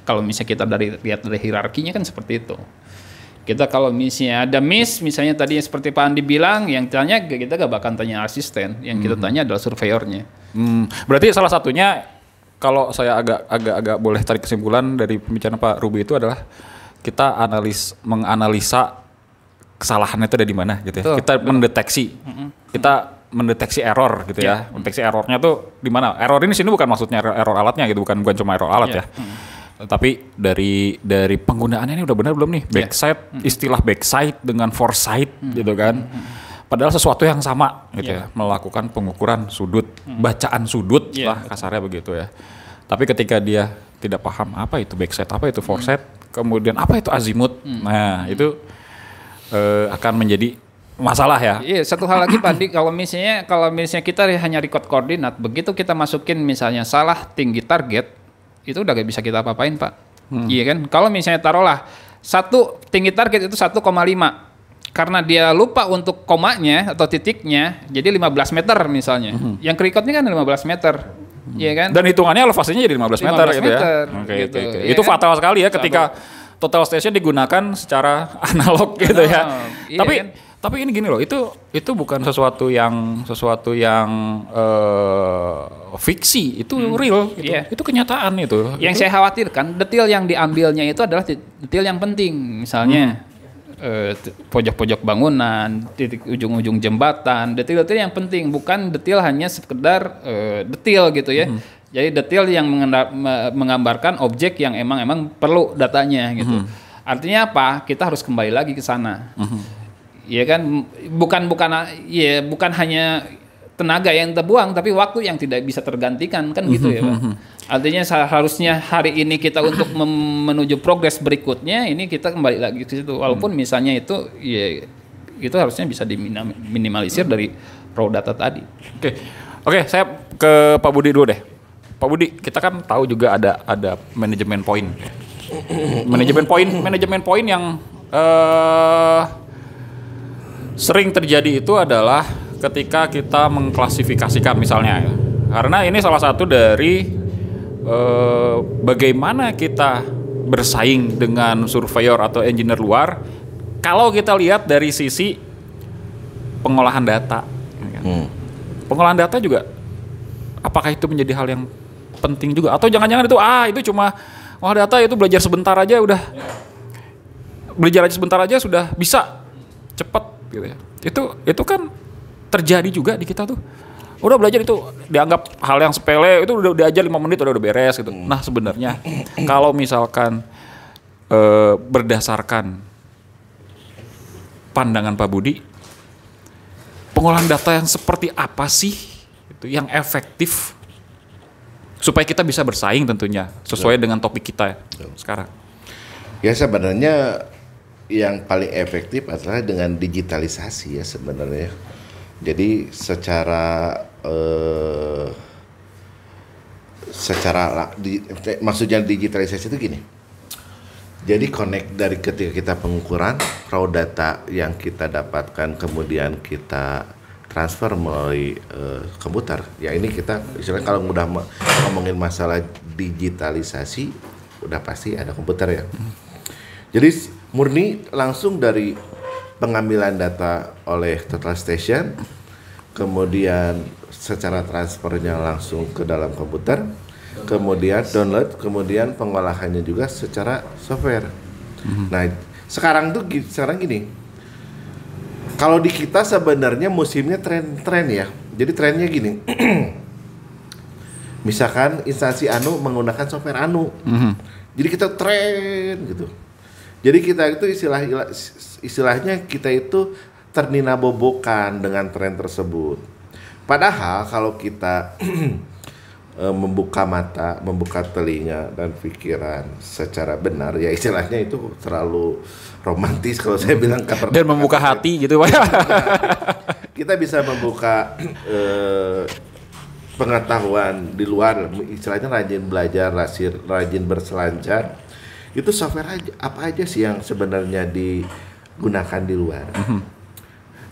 kalau misalnya kita lihat dari hierarkinya kan seperti itu. Kita kalau misalnya ada miss, misalnya tadi seperti Pak Andi bilang, yang tanya kita gak bakal tanya asisten, yang kita tanya adalah surveyornya. Berarti salah satunya kalau saya agak boleh tarik kesimpulan dari pembicaraan Pak Ruby itu adalah kita menganalisa kesalahannya itu ada di mana gitu ya. Kita mendeteksi. Kita mendeteksi error gitu ya. Mendeteksi errornya tuh di mana? Error ini sini bukan maksudnya error alatnya gitu, bukan cuma error alat ya. Tapi dari penggunaannya ini udah benar belum nih? Backside, istilah backside dengan foresight gitu kan. Padahal sesuatu yang sama gitu ya, melakukan pengukuran sudut, bacaan sudut lah kasarnya begitu ya. Tapi ketika dia tidak paham apa itu backside, apa itu foresight, kemudian apa itu azimut, nah itu akan menjadi masalah ya. Iya, satu hal lagi Pak Andi, kalau misalnya kita hanya record koordinat, begitu kita masukin misalnya salah tinggi target, itu udah gak bisa kita apa-apain Pak. Iya kan? Kalau misalnya taruhlah satu tinggi target itu 1,5, karena dia lupa untuk komanya atau titiknya, jadi 15 meter misalnya. Yang ke-recordnya kan 15 meter. Iya kan? Dan hitungannya elevasinya jadi 15 meter gitu ya. Gitu. Oke. Itu kan? Fatal sekali ya ketika total station digunakan secara analog gitu ya. Iya Tapi ini gini loh, itu bukan sesuatu yang fiksi, itu real gitu. Itu kenyataan itu. Yang saya khawatirkan detail yang diambilnya itu adalah detail yang penting. Misalnya pojok-pojok bangunan, titik ujung-ujung jembatan, detail-detail yang penting, bukan detail hanya sekedar detail gitu ya. Jadi detail yang menggambarkan objek yang emang perlu datanya gitu. Artinya apa? Kita harus kembali lagi ke sana. Ya kan, bukan hanya tenaga yang terbuang, tapi waktu yang tidak bisa tergantikan kan gitu ya Pak. Artinya seharusnya hari ini kita untuk menuju progres berikutnya, ini kita kembali lagi ke situ. Walaupun misalnya itu harusnya bisa diminimalisir dari raw data tadi. Oke, saya ke Pak Budi dulu deh. Pak Budi, kita kan tahu juga ada manajemen point. Manajemen point yang sering terjadi itu adalah ketika kita mengklasifikasikan misalnya ya. Karena ini salah satu dari bagaimana kita bersaing dengan surveyor atau engineer luar kalau kita lihat dari sisi pengolahan data. Pengolahan data juga apakah itu menjadi hal yang penting juga atau jangan-jangan itu cuma data itu belajar sebentar aja sudah bisa cepat gitu ya. Itu kan terjadi juga di kita tuh. Udah belajar itu dianggap hal yang sepele, itu udah diajar 5 menit udah beres gitu. Nah, sebenarnya kalau misalkan berdasarkan pandangan Pak Budi, pengolahan data yang seperti apa sih itu yang efektif supaya kita bisa bersaing tentunya sesuai dengan topik kita sekarang. Ya sebenarnya yang paling efektif adalah dengan digitalisasi ya sebenarnya. Jadi maksudnya digitalisasi itu gini. Jadi connect dari ketika kita pengukuran raw data yang kita dapatkan kemudian kita transfer melalui komputer. Ya ini kita istilahnya kalau udah ngomongin masalah digitalisasi udah pasti ada komputer ya. Jadi murni langsung dari pengambilan data oleh total station, kemudian secara transfernya langsung ke dalam komputer, kemudian download, kemudian pengolahannya juga secara software. Nah, sekarang gini. Kalau di kita sebenarnya musimnya tren ya. Jadi trennya gini. Misalkan instansi anu menggunakan software anu. Jadi kita tren gitu. Jadi kita itu istilahnya kita itu terninabobokan dengan tren tersebut. Padahal kalau kita membuka mata, membuka telinga dan pikiran secara benar, ya istilahnya itu terlalu romantis kalau saya bilang dan membuka hati gitu Pak. Kita bisa membuka pengetahuan di luar, istilahnya rajin belajar, rajin berselancar. Itu software apa aja sih yang sebenarnya digunakan di luar.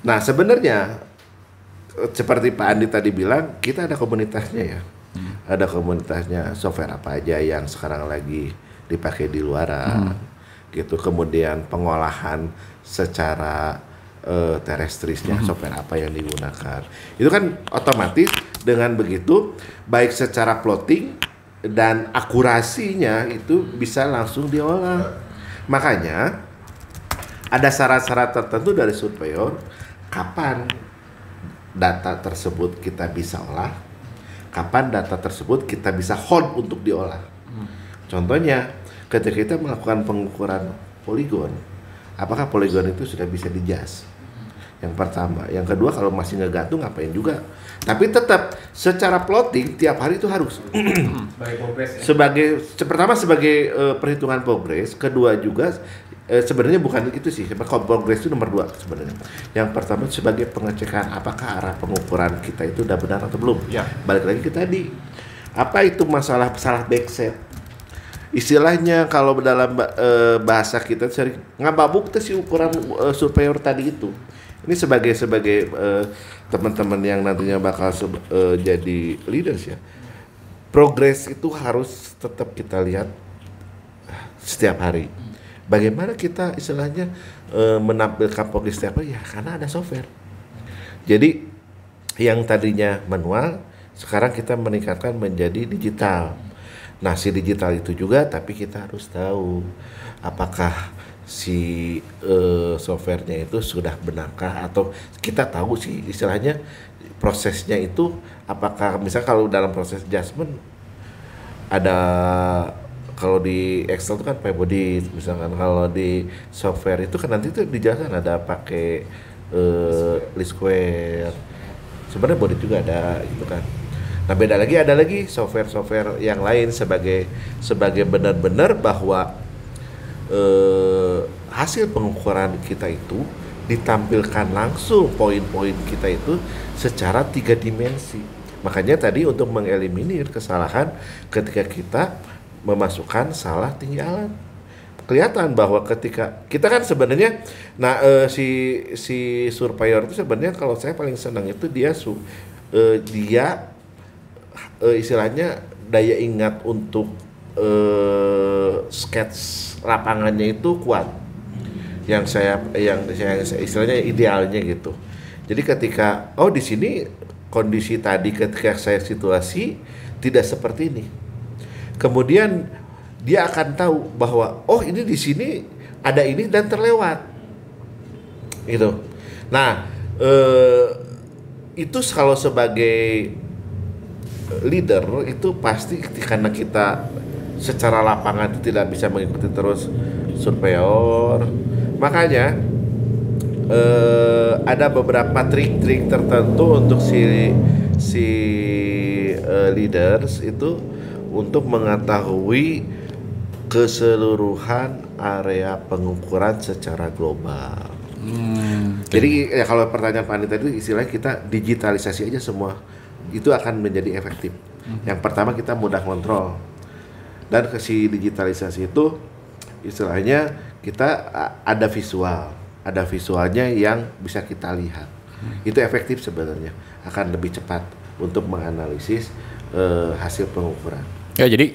Nah sebenarnya seperti Pak Andi tadi bilang, kita ada komunitasnya ya. Ada komunitasnya software apa aja yang sekarang lagi dipakai di luar gitu. Kemudian pengolahan secara terestrisnya software apa yang digunakan. Itu kan otomatis dengan begitu baik secara plotting dan akurasinya itu bisa langsung diolah. Makanya ada syarat-syarat tertentu dari surveyor kapan data tersebut kita bisa olah, kapan data tersebut kita bisa hold untuk diolah. Contohnya, ketika kita melakukan pengukuran poligon, apakah poligon itu sudah bisa dijas? Yang pertama. Yang kedua, kalau masih ngegantung ngapain juga. Tapi tetap secara plotting tiap hari itu harus. Sebagai progres ya. Pertama sebagai perhitungan progres, kedua juga sebenarnya bukan itu sih. Kalau progres itu nomor 2 sebenarnya. Yang pertama sebagai pengecekan apakah arah pengukuran kita itu udah benar atau belum. Ya. Balik lagi ke tadi. Apa itu masalah backset? Istilahnya kalau dalam bahasa kita sering ngababuk tuh si ukuran surveyor tadi itu. Ini sebagai teman-teman yang nantinya bakal jadi leaders ya. Progres itu harus tetap kita lihat setiap hari. Bagaimana kita istilahnya menampilkan progres setiap hari ya karena ada software. Jadi yang tadinya manual sekarang kita meningkatkan menjadi digital. Nah, si digital itu juga tapi kita harus tahu apakah si softwarenya itu sudah benarkah atau kita tahu sih istilahnya prosesnya itu apakah misalnya kalau dalam proses adjustment ada kalau di Excel itu kan pivot, misalkan kalau di software itu kan nanti itu dijelaskan ada pakai least square. Sebenarnya body juga ada gitu kan. Nah, ada lagi software yang lain sebagai benar-benar bahwa hasil pengukuran kita itu ditampilkan langsung poin-poin kita itu secara 3 dimensi. Makanya tadi untuk mengeliminir kesalahan ketika kita memasukkan salah tinggi alat. Kelihatan bahwa ketika kita kan sebenarnya si surveyor itu sebenarnya kalau saya paling senang itu dia istilahnya daya ingat untuk sketch lapangannya itu kuat. Yang saya istilahnya idealnya gitu. Jadi ketika di sini kondisi tadi ketika saya situasi tidak seperti ini. Kemudian dia akan tahu bahwa ini di sini ada ini dan terlewat. Gitu. Nah, itu kalau sebagai leader itu pasti karena kita secara lapangan itu tidak bisa mengikuti terus surveyor, makanya ada beberapa trik-trik tertentu untuk si leaders itu untuk mengetahui keseluruhan area pengukuran secara global. Jadi ya kalau pertanyaan Pak Andi tadi istilahnya kita digitalisasi aja semua itu akan menjadi efektif. Yang pertama kita mudah kontrol. Dan ke si digitalisasi itu istilahnya kita ada visualnya yang bisa kita lihat. Itu efektif sebenarnya, akan lebih cepat untuk menganalisis hasil pengukuran. Ya jadi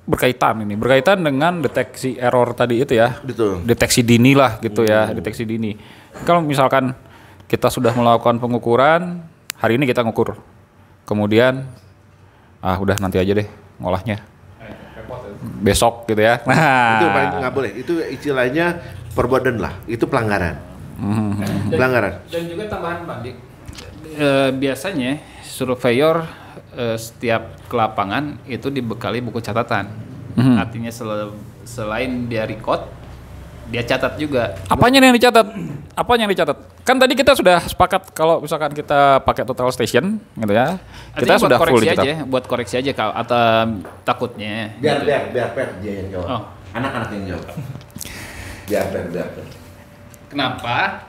berkaitan dengan deteksi error tadi itu ya. Betul. Deteksi dini lah gitu ya, deteksi dini. Kalau misalkan kita sudah melakukan pengukuran, hari ini kita ngukur. Kemudian udah nanti aja deh ngolahnya. Besok gitu ya. Itu paling nggak boleh. Itu istilahnya perbuatan lah. Itu pelanggaran. Pelanggaran. Dan juga tambahan Pak Dik. Biasanya surveyor setiap ke lapangan itu dibekali buku catatan. Artinya selain dia record, dia catat juga. Apanya yang dicatat? Kan tadi kita sudah sepakat kalau misalkan kita pakai total station gitu ya. Kita Artinya sudah full dicatat. buat koreksi aja kalau atau takutnya. Biar Per dia yang jawab. Oh. Anak-anak yang jawab. Biar Per. Kenapa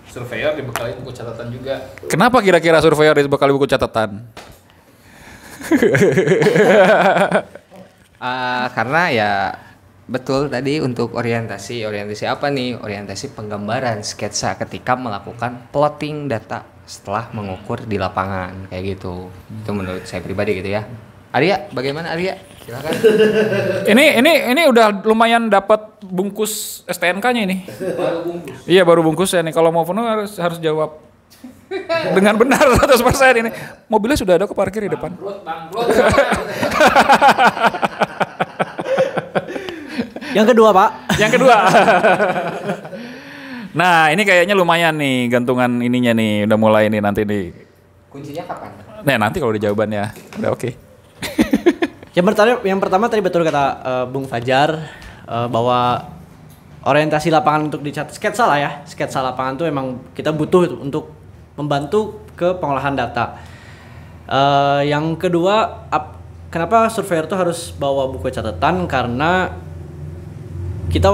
surveyor dibekali buku catatan juga? Kenapa kira-kira surveyor dibekali buku catatan? Karena ya betul tadi untuk orientasi apa nih? Orientasi penggambaran sketsa ketika melakukan plotting data setelah mengukur di lapangan kayak gitu. Itu menurut saya pribadi gitu ya. Arya, bagaimana Arya? Silakan. Ini udah lumayan dapat bungkus STNK-nya ini. Baru bungkus. Iya baru bungkus ya nih. Kalau mau penuh harus jawab dengan benar 100% ini. Mobilnya sudah ada kok parkir di depan. Bangkrut. Yang kedua, Pak. Yang kedua. Nah, ini kayaknya lumayan nih gantungan ininya nih. Udah mulai nih nanti nih. Kuncinya kapan? Nah, nanti kalau udah jawabannya udah oke. Yang pertama tadi betul kata Bung Fajar bahwa orientasi lapangan untuk dicatat sketsa lah ya. Sketsa lapangan tuh emang kita butuh untuk membantu ke pengolahan data. Yang kedua, kenapa surveyor tuh harus bawa buku catatan? Karena kita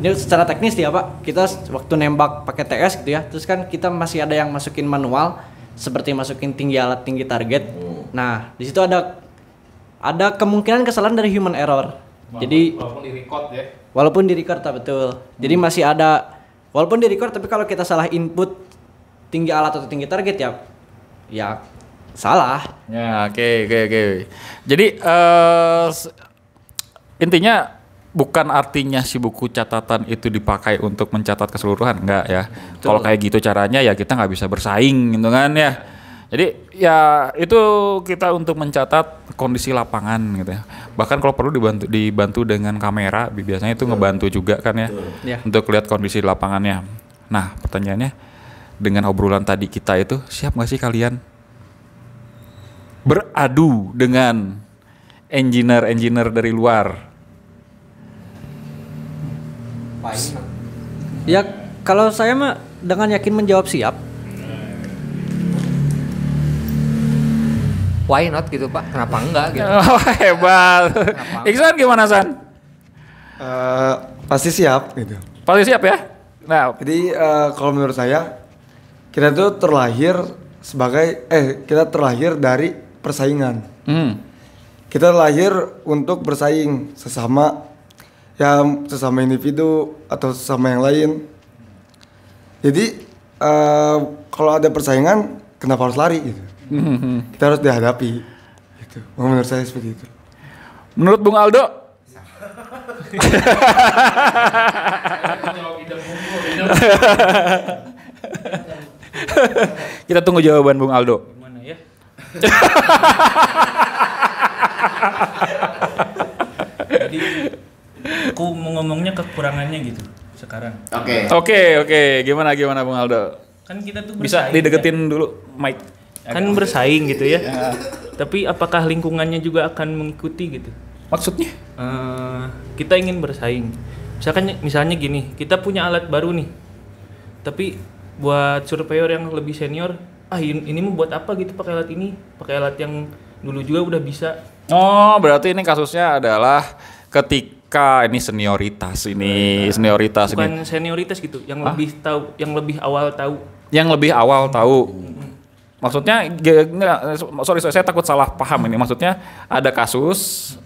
ini secara teknis ya Pak, kita waktu nembak pakai TS gitu ya, terus kan kita masih ada yang masukin manual, seperti masukin tinggi alat, tinggi target. Nah, di situ ada kemungkinan kesalahan dari human error. Jadi walaupun di record betul. Jadi masih ada walaupun di record, tapi kalau kita salah input tinggi alat atau tinggi target ya salah. Ya, oke. Jadi intinya bukan artinya si buku catatan itu dipakai untuk mencatat keseluruhan, enggak ya. Kalau kayak gitu caranya ya kita nggak bisa bersaing gitu kan ya. Jadi ya itu kita untuk mencatat kondisi lapangan gitu ya. Bahkan kalau perlu dibantu dengan kamera, biasanya itu ngebantu juga kan ya, untuk lihat kondisi lapangannya. Nah pertanyaannya, dengan obrolan tadi kita itu, siap nggak sih kalian beradu dengan engineer dari luar? Ya kalau saya mah dengan yakin menjawab siap. Why not gitu Pak? Kenapa enggak gitu? Oh, hebat. Iksan gimana San? Pasti siap gitu. Pasti siap ya? Nah, Jadi kalau menurut saya kita tuh kita terlahir dari persaingan. Kita lahir untuk bersaing sesama individu atau sesama yang lain. Jadi kalau ada persaingan, kenapa harus lari gitu? Kita harus dihadapi gitu. Menurut saya seperti itu. menurut Bung Aldo? Kita tunggu jawaban Bung Aldo. Gimana ya? Jadi aku mau ngomongnya kekurangannya gitu sekarang. Oke. Gimana Bung Aldo? Kan kita tuh Bisa bersaing, dideketin dulu mic. kan bersaing gitu ya. Tapi apakah lingkungannya juga akan mengikuti gitu? Maksudnya? Kita ingin bersaing. Misalnya gini, kita punya alat baru nih. Tapi buat surveyor yang lebih senior, ini mau buat apa gitu pakai alat ini? Pakai alat yang dulu juga udah bisa. Oh, berarti ini kasusnya adalah ketika ini senioritas ini. Bukan senioritas gitu, yang lebih tahu, yang lebih awal tahu. Yang lebih awal tahu. Maksudnya sorry saya takut salah paham ini. Maksudnya ada kasus,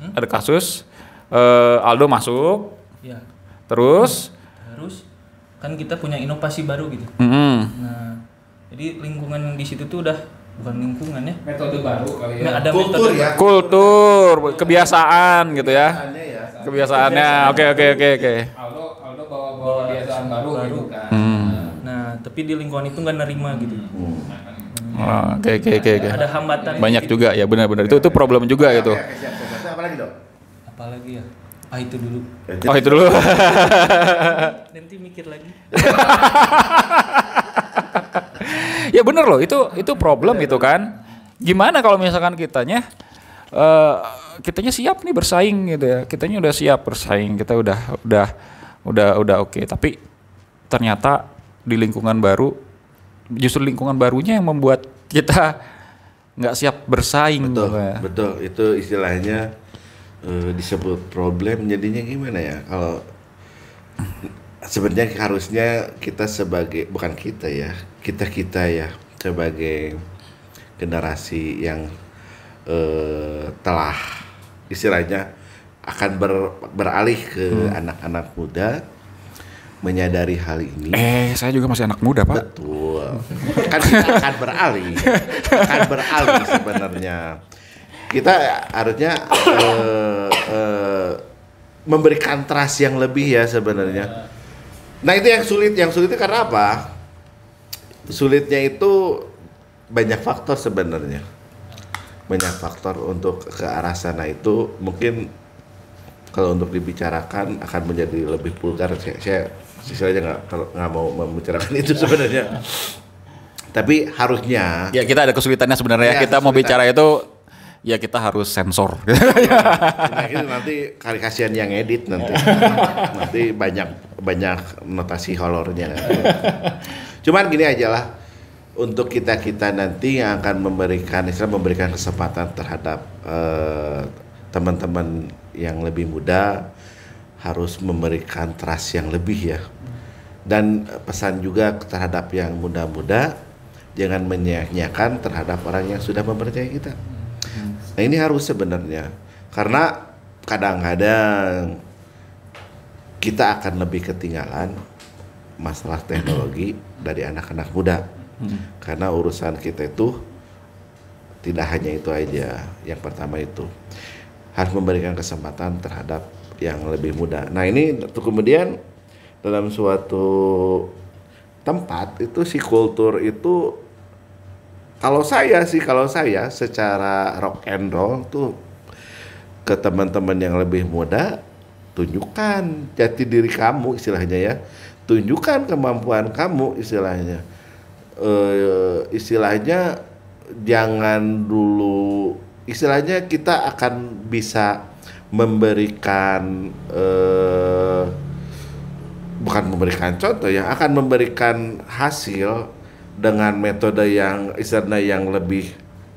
Aldo masuk. Ya. Terus kan kita punya inovasi baru gitu. Nah, jadi lingkungan di situ tuh udah bukan lingkungan ya. Metode baru kali ya. Nah, ada Kultur metode ya. kultur, kebiasaan gitu ya. Kebiasaannya. Oke. Aldo bawa kebiasaan baru gitu kan. Nah, tapi di lingkungan itu nggak nerima gitu. Oke. Ada hambatan. Banyak gitu. juga ya, benar-benar. Itu problem juga gitu. Siap. Apa lagi dong? Apalagi ya? Itu dulu. Oh, itu dulu. Nanti mikir lagi. Ya bener loh, itu problem itu kan. Gimana kalau misalkan kitanya siap nih bersaing gitu ya. Kitanya udah siap bersaing, kita udah oke. Tapi ternyata di lingkungan baru, justru lingkungan barunya yang membuat kita nggak siap bersaing. Betul. Itu istilahnya disebut problem. Jadinya gimana ya? Kalau sebenarnya harusnya kita sebagai, bukan kita ya, kita ya sebagai generasi yang telah istilahnya akan beralih ke anak-anak muda, menyadari hal ini. Saya juga masih anak muda, Pak. Betul. Kan kita akan beralih sebenarnya. Kita harusnya memberikan trust yang lebih ya sebenarnya. Nah itu yang sulit itu karena apa? Sulitnya itu banyak faktor sebenarnya. Banyak faktor untuk ke arah sana itu mungkin kalau untuk dibicarakan akan menjadi lebih vulgar. Saya nggak mau membicarakan itu sebenarnya. Tapi harusnya ya kita ada kesulitannya sebenarnya. Ya, Kita mau bicara itu ya kita harus sensor. Nah, itu nanti kali kasihan yang edit nanti. Nanti banyak notasi horornya. Cuman gini aja lah. Untuk kita nanti yang akan memberikan kesempatan terhadap teman-teman yang lebih muda, harus memberikan trust yang lebih ya. Dan pesan juga terhadap yang muda-muda, jangan menyia-nyiakan terhadap orang yang sudah mempercayai kita. Nah ini harus sebenarnya, karena kadang-kadang kita akan lebih ketinggalan masalah teknologi dari anak-anak muda. Karena urusan kita itu tidak hanya itu aja. Yang pertama itu harus memberikan kesempatan terhadap yang lebih muda. Nah ini kemudian dalam suatu tempat itu si kultur itu, kalau saya secara rock and roll tuh ke teman-teman yang lebih muda, tunjukkan jati diri kamu istilahnya ya, tunjukkan kemampuan kamu istilahnya. Istilahnya jangan dulu, istilahnya kita akan bisa memberikan bukan memberikan contoh ya, akan memberikan hasil dengan metode yang istilahnya yang lebih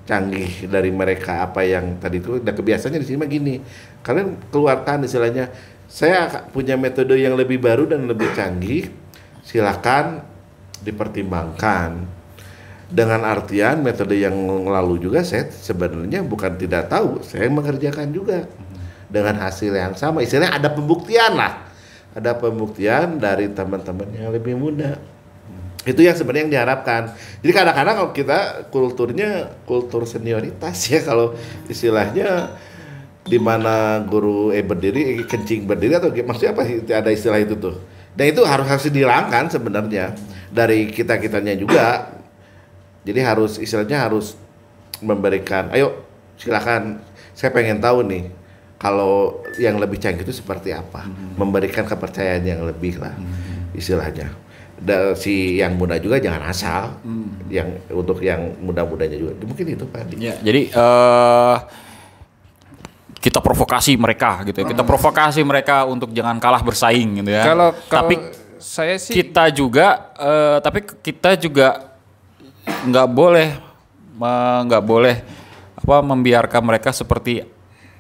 canggih dari mereka. Apa yang tadi itu, dan kebiasaannya di sini mah gini, kalian keluarkan istilahnya, saya punya metode yang lebih baru dan lebih canggih, silakan dipertimbangkan. Dengan artian metode yang lalu juga saya sebenarnya bukan tidak tahu, saya mengerjakan juga dengan hasil yang sama. Istilahnya ada pembuktian lah, ada pembuktian dari teman-teman yang lebih muda. Itu yang sebenarnya yang diharapkan. Jadi kadang-kadang kalau kita kulturnya kultur senioritas ya, kalau istilahnya di mana guru berdiri kencing berdiri, atau maksudnya apa sih, ada istilah itu tuh. Dan itu harus dihilangkan sebenarnya dari kita-kitanya juga. Jadi harus istilahnya harus memberikan, ayo silakan, saya pengen tahu nih kalau yang lebih canggih itu seperti apa. Memberikan kepercayaan yang lebih lah istilahnya. Dan si yang muda juga jangan asal. Yang untuk yang muda-mudanya juga. Mungkin itu Pak. Ya, jadi kita provokasi mereka gitu ya. Kita provokasi mereka untuk jangan kalah bersaing gitu ya. Tapi saya sih kita juga nggak boleh membiarkan mereka seperti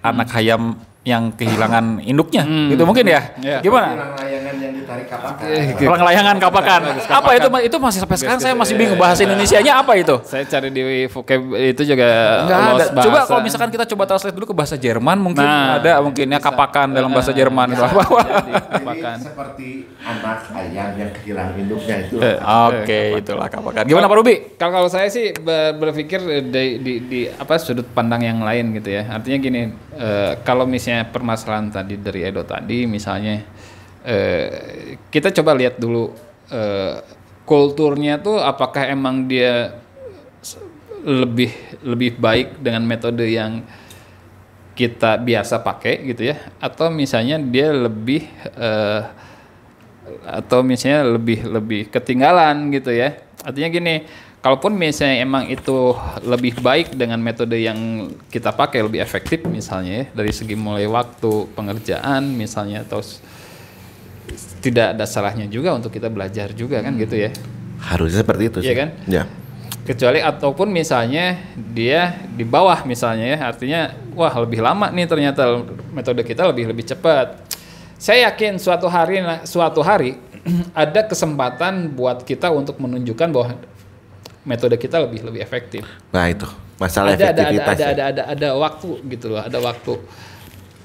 anak ayam yang kehilangan induknya, gitu mungkin ya. Gimana? Layangan yang ditarik kapakan. Orang layangan kapakan. Apa itu masih sampai sekarang saya masih bingung bahasa Indonesianya apa itu? Saya cari di vocab itu juga Nggak ada. lost bahasa. Coba kalau misalkan kita coba translate dulu ke bahasa Jerman, mungkin ada mungkinnya kapakan dalam bahasa Jerman itu apa? Jadi seperti anak ayam yang kehilangan induknya itu. Oke, itulah kapakan. Gimana Pak Ruby? Kalau saya sih berpikir di apa sudut pandang yang lain gitu ya. Artinya gini, kalau misalnya permasalahan tadi dari Edo tadi misalnya, kita coba lihat dulu kulturnya tuh apakah emang dia lebih baik dengan metode yang kita biasa pakai gitu ya, atau misalnya dia lebih lebih ketinggalan gitu ya. Artinya gini, kalaupun misalnya emang itu lebih baik dengan metode yang kita pakai, lebih efektif misalnya ya, dari segi mulai waktu pengerjaan misalnya, atau tidak ada salahnya juga untuk kita belajar juga kan gitu ya. Harusnya seperti itu sih. Iya kan? Ya. Kecuali ataupun misalnya dia di bawah misalnya ya, artinya wah lebih lama nih ternyata metode kita lebih cepat. Saya yakin suatu hari ada kesempatan buat kita untuk menunjukkan bahwa metode kita lebih efektif. Nah itu masalah efektivitas. Ada waktu gitu loh, ada waktu.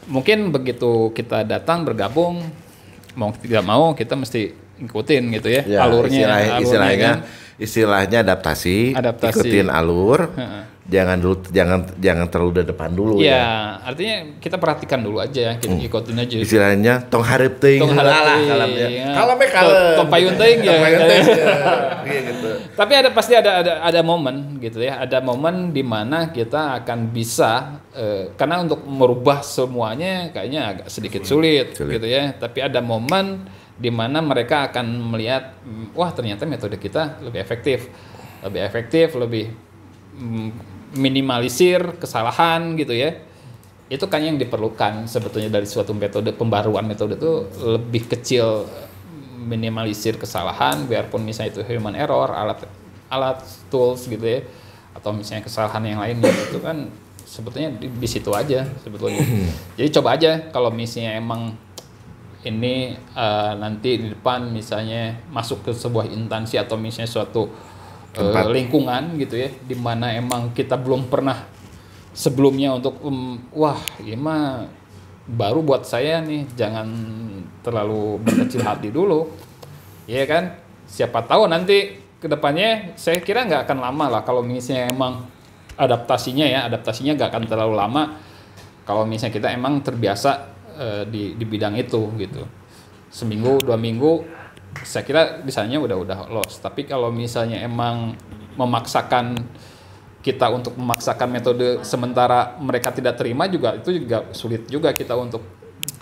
Mungkin begitu kita datang bergabung, mau tidak mau kita mesti ngikutin gitu ya, alurnya istilahnya adaptasi, ikutin alur. Jangan terlalu di depan dulu ya. Artinya kita perhatikan dulu aja ya, kita ikutin aja. Istilahnya tong hareup teuing Kalau tong payun teuing ya. Gitu. Tapi pasti ada momen gitu ya. Ada momen di mana kita akan bisa karena untuk merubah semuanya kayaknya agak sedikit sulit gitu ya. Tapi ada momen di mana mereka akan melihat, wah ternyata metode kita lebih efektif, lebih minimalisir kesalahan gitu ya. Itu kan yang diperlukan sebetulnya dari suatu metode pembaruan metode itu lebih kecil, minimalisir kesalahan biarpun misalnya itu human error, alat tools gitu ya, atau misalnya kesalahan yang lainnya itu kan sebetulnya di situ aja sebetulnya. Jadi coba aja kalau misalnya emang ini nanti di depan misalnya masuk ke sebuah instansi atau misalnya suatu lingkungan gitu ya, di mana emang kita belum pernah sebelumnya untuk wah ini mah baru buat saya nih, jangan terlalu berkecil hati dulu, ya kan? Siapa tahu nanti kedepannya saya kira nggak akan lama lah kalau misalnya emang adaptasinya nggak akan terlalu lama kalau misalnya kita emang terbiasa di bidang itu gitu. Seminggu 2 minggu saya kira misalnya udah lost. Tapi kalau misalnya emang memaksakan kita untuk memaksakan metode sementara mereka tidak terima juga, itu juga sulit juga kita untuk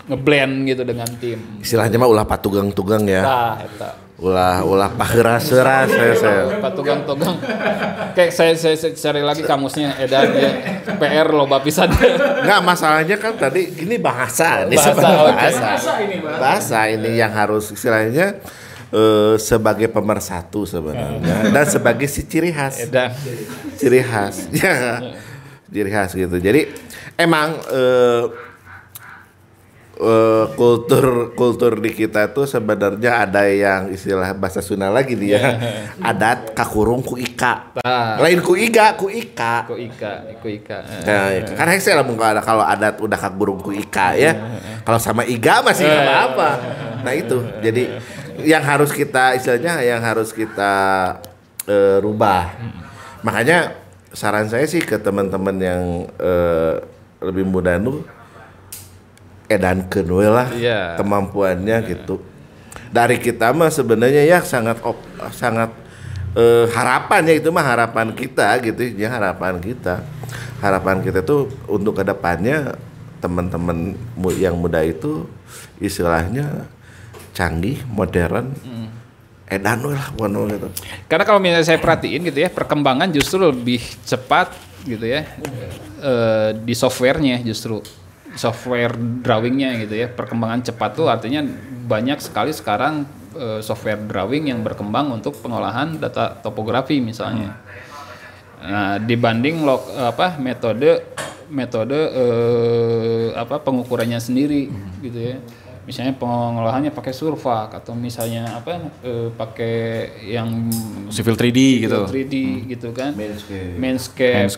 ngeblend gitu dengan tim. Istilahnya mah ulah patugang-tugang ya. Nah, eta. Ulah paheura-seura saya. Patugang-tugang. Kayak saya cari lagi kamusnya edan ya. PR loba pisan. Enggak, masalahnya kan tadi ini bahasa ini yang harus istilahnya sebagai pemersatu sebenarnya dan sebagai si ciri khas ya, ciri khas gitu. Jadi emang kultur di kita tuh sebenarnya ada yang istilah bahasa Sunda lagi dia adat kakurung ku ika, lain ku ika. Nah, kan hese lah kalau adat udah kakurung ku ika ya. Kalau sama iga masih nggak apa-apa. Nah itu jadi yang harus kita rubah. Makanya saran saya sih ke teman-teman yang lebih muda nu edankeun we lah kemampuannya gitu. Dari kita mah sebenarnya ya sangat harapannya itu mah harapan kita gitu ya, harapan kita tuh untuk kedepannya teman-teman yang muda itu istilahnya canggih, modern, edan lah gitu. Karena kalau misalnya saya perhatiin gitu ya, perkembangan justru lebih cepat gitu ya di softwarenya, justru software drawingnya gitu ya. Perkembangan cepat tuh artinya banyak sekali sekarang software drawing yang berkembang untuk pengolahan data topografi misalnya. Nah, dibanding metode pengukurannya sendiri gitu ya. Misalnya pengolahannya pakai Surfac atau misalnya pakai yang Civil 3D gitu. 3D gitu kan. Mainscape.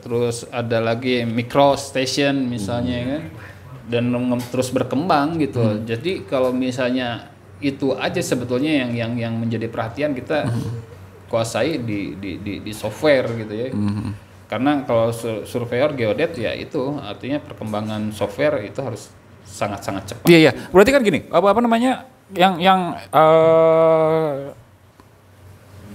Terus ada lagi MicroStation misalnya kan. Dan terus berkembang gitu. Jadi kalau misalnya itu aja sebetulnya yang menjadi perhatian kita kuasai di software gitu ya. Karena kalau surveyor geodet ya itu artinya perkembangan software itu harus sangat-sangat cepat. Iya. Berarti kan gini, apa namanya yang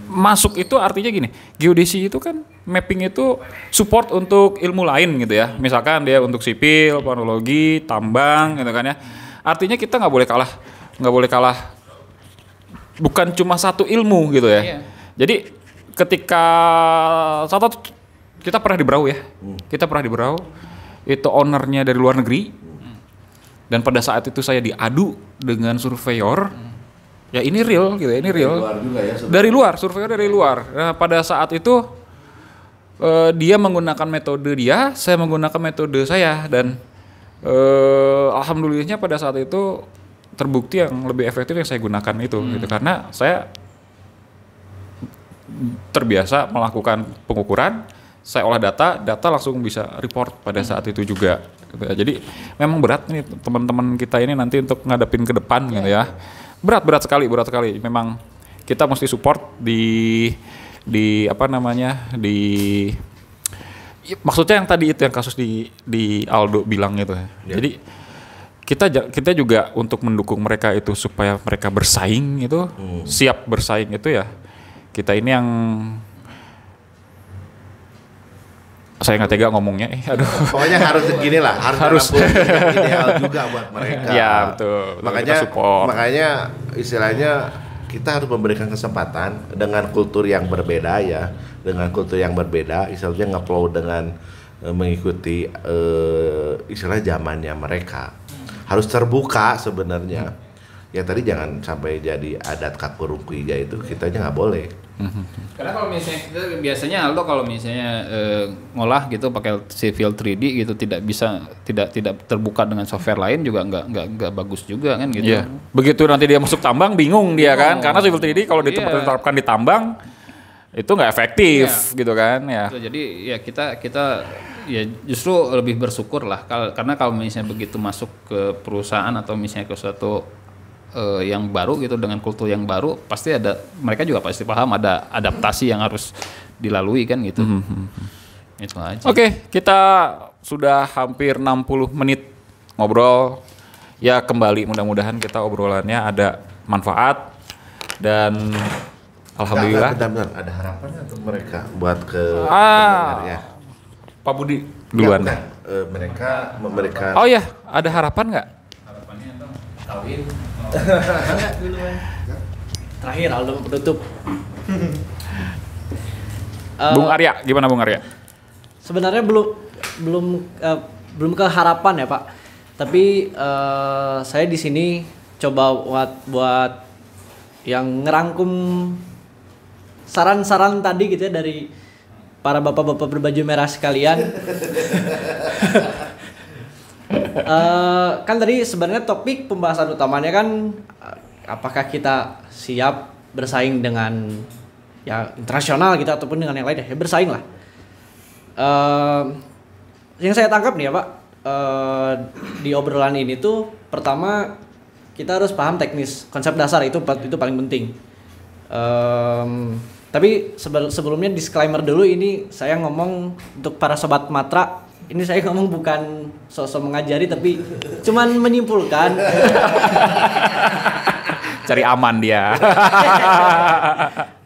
masuk itu artinya gini, geodesi itu kan mapping itu support untuk ilmu lain gitu ya. Misalkan dia untuk sipil, planologi, tambang gitu kan ya. Artinya kita nggak boleh kalah. Bukan cuma satu ilmu gitu ya. Iya. Jadi ketika kita pernah di Berau ya. Kita pernah di Berau. Itu ownernya dari luar negeri. Dan pada saat itu saya diadu dengan surveyor, ya ini real gitu ya, ini real. Dari luar, surveyor dari luar. Nah, pada saat itu dia menggunakan metode dia, saya menggunakan metode saya, dan alhamdulillahnya pada saat itu terbukti yang lebih efektif yang saya gunakan itu, gitu. Karena saya terbiasa melakukan pengukuran, saya olah data langsung bisa report pada saat itu juga. Jadi memang berat nih teman-teman kita ini nanti untuk ngadepin ke depan gitu ya. Berat sekali. Memang kita mesti support di maksudnya yang tadi itu yang kasus di Aldo bilang gitu ya. Jadi kita juga untuk mendukung mereka itu supaya mereka bersaing itu, siap bersaing itu ya. Kita ini yang saya nggak tega ngomongnya, aduh. Pokoknya harus gini lah, harus ideal juga buat mereka. Ya betul. Makanya istilahnya kita harus memberikan kesempatan dengan kultur yang berbeda ya, dengan kultur yang berbeda, istilahnya nge-flow dengan mengikuti istilah zamannya mereka. Harus terbuka sebenarnya. Ya tadi jangan sampai jadi adat kakurungkuiga itu kitanya nggak boleh. Karena kalau misalnya kita biasanya Aldo kalau misalnya ngolah gitu pakai civil 3D gitu tidak terbuka dengan software lain juga nggak bagus juga kan gitu. Iya. Begitu nanti dia masuk tambang bingung dia kan karena civil 3D kalau diterapkan di tambang itu nggak efektif gitu kan ya. Jadi ya kita ya justru lebih bersyukur lah karena kalau misalnya begitu masuk ke perusahaan atau misalnya ke suatu yang baru gitu dengan kultur yang baru pasti mereka juga pasti paham ada adaptasi yang harus dilalui kan gitu. Itu aja. Oke, kita sudah hampir 60 menit ngobrol. Ya kembali mudah-mudahan kita obrolannya ada manfaat dan alhamdulillah. Benar-benar ada harapan untuk mereka buat ke pendengarnya. Pak Budi duluan. Mereka memberikan. Oh ya, ada harapan nggak? harapannya tuh kawin. Terakhir Aldo penutup. Bung Arya, gimana Bung Arya? Sebenarnya belum ke harapan ya Pak. Tapi saya di sini coba buat yang ngerangkum saran-saran tadi gitu ya dari para bapak-bapak berbaju merah sekalian. Kan tadi sebenarnya topik pembahasan utamanya kan apakah kita siap bersaing dengan ya internasional gitu ataupun dengan yang lain ya bersaing lah. Yang saya tangkap nih ya Pak, di obrolan ini tuh pertama kita harus paham teknis konsep dasar itu paling penting. Tapi sebelumnya disclaimer dulu, ini saya ngomong untuk para sobat Matra. Ini saya ngomong bukan sosok mengajari tapi cuman menyimpulkan. Cari aman dia.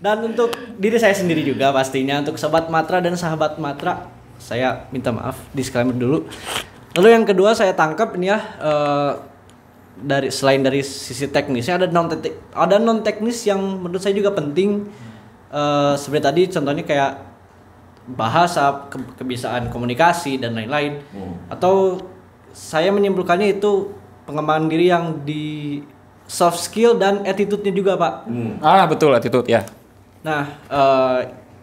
Dan untuk diri saya sendiri juga pastinya, untuk sobat Matra dan sahabat Matra, saya minta maaf, disclaimer dulu. Lalu yang kedua saya tangkap ini ya, selain dari sisi teknisnya ada non teknis yang menurut saya juga penting. Seperti tadi contohnya kayak bahasa, kebiasaan komunikasi dan lain-lain. Atau saya menyimpulkannya itu pengembangan diri yang di soft skill dan attitude-nya juga Pak. Betul, attitude ya. Nah,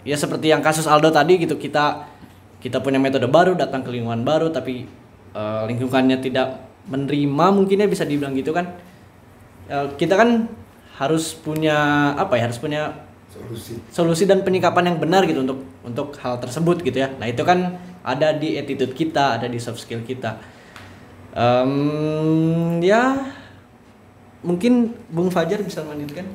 ya seperti yang kasus Aldo tadi gitu, kita punya metode baru, datang ke lingkungan baru tapi lingkungannya tidak menerima, mungkinnya bisa dibilang gitu kan. Kita kan harus punya harus punya solusi dan penyikapan yang benar gitu untuk hal tersebut gitu ya. Nah, itu kan ada di attitude kita, ada di soft skill kita. Ya mungkin Bung Fajar bisa melanjutkan.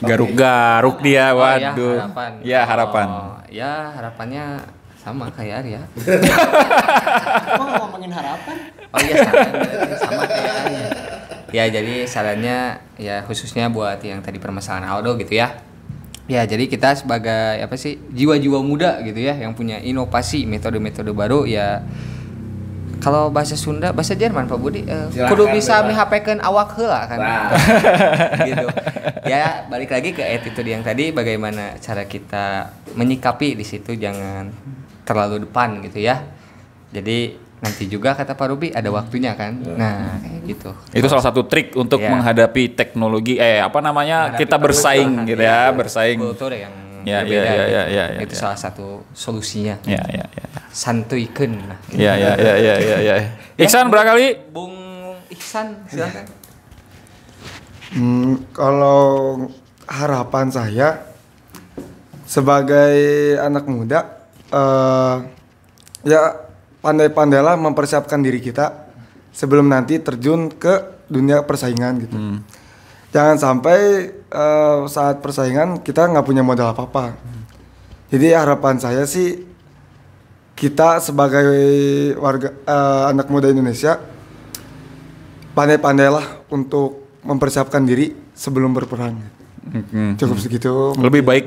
Garuk-garuk dia, waduh. Harapan. Ya, harapan. Harapannya sama kayak Arya. Emang ngomongin harapan? Oh iya sama kayak Arya. Ya jadi sarannya ya khususnya buat yang tadi permasalahan Aldo gitu ya. Ya jadi kita sebagai jiwa-jiwa muda gitu ya yang punya inovasi metode-metode baru ya. Kalau bahasa Sunda, bahasa Jerman Pak Budi, kudu bisa mihapkeun awak heula kan. Gitu. Ya, balik lagi ke attitude yang tadi, bagaimana cara kita menyikapi di situ, jangan terlalu depan gitu ya. Jadi nanti juga kata Pak Ruby ada waktunya kan. Nah, kayak gitu. Itu salah satu trik untuk menghadapi teknologi kita bersaing gitu ya, bersaing. Kultur yang Ya. itu salah satu solusinya. Ya. Santuikeun lah. Ya. Iksan barangkali. Bung Iksan silakan. Kalau harapan saya sebagai anak muda, ya pandai-pandailah mempersiapkan diri kita sebelum nanti terjun ke dunia persaingan gitu. Jangan sampai saat persaingan kita nggak punya modal apa-apa. Jadi harapan saya sih kita sebagai warga anak muda Indonesia pandai-pandailah untuk mempersiapkan diri sebelum berperang. Cukup segitu. Lebih baik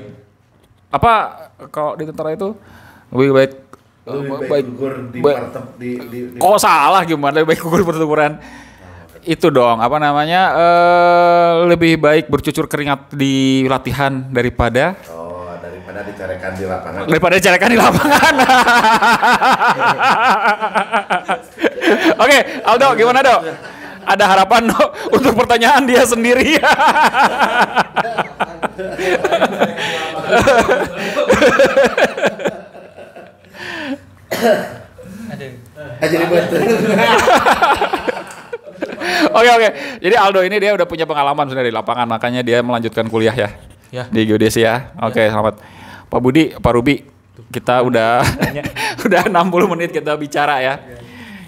kalau di tentara itu lebih baik Lebih baik gugur di Kok salah gimana? Lebih baik gugur pertempuran. Itu dong, apa namanya? Lebih baik bercucur keringat di latihan daripada dicarikan di lapangan. Daripada dicarikan di lapangan. Oke, Aldo, gimana Dok? Ada harapan Dok untuk pertanyaan dia sendiri. Oke. Jadi Aldo ini dia udah punya pengalaman sebenarnya di lapangan, makanya dia melanjutkan kuliah ya. Di geodesi ya. Oke, selamat. Pak Budi, Pak Ruby, kita udah 60 menit kita bicara ya.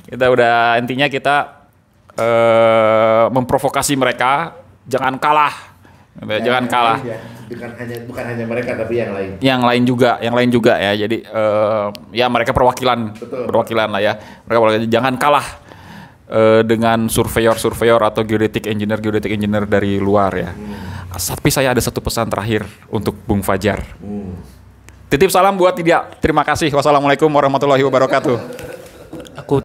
Kita udah intinya kita memprovokasi mereka, jangan kalah. Jangan kalah. Bukan hanya mereka tapi yang lain. Yang lain juga ya. Jadi ya mereka perwakilan lah ya. Mereka jangan kalah dengan surveyor atau geodetic engineer dari luar ya. Tapi saya ada satu pesan terakhir untuk Bung Fajar. Titip salam buat Tidya. Terima kasih. Wassalamualaikum warahmatullahi wabarakatuh. Aku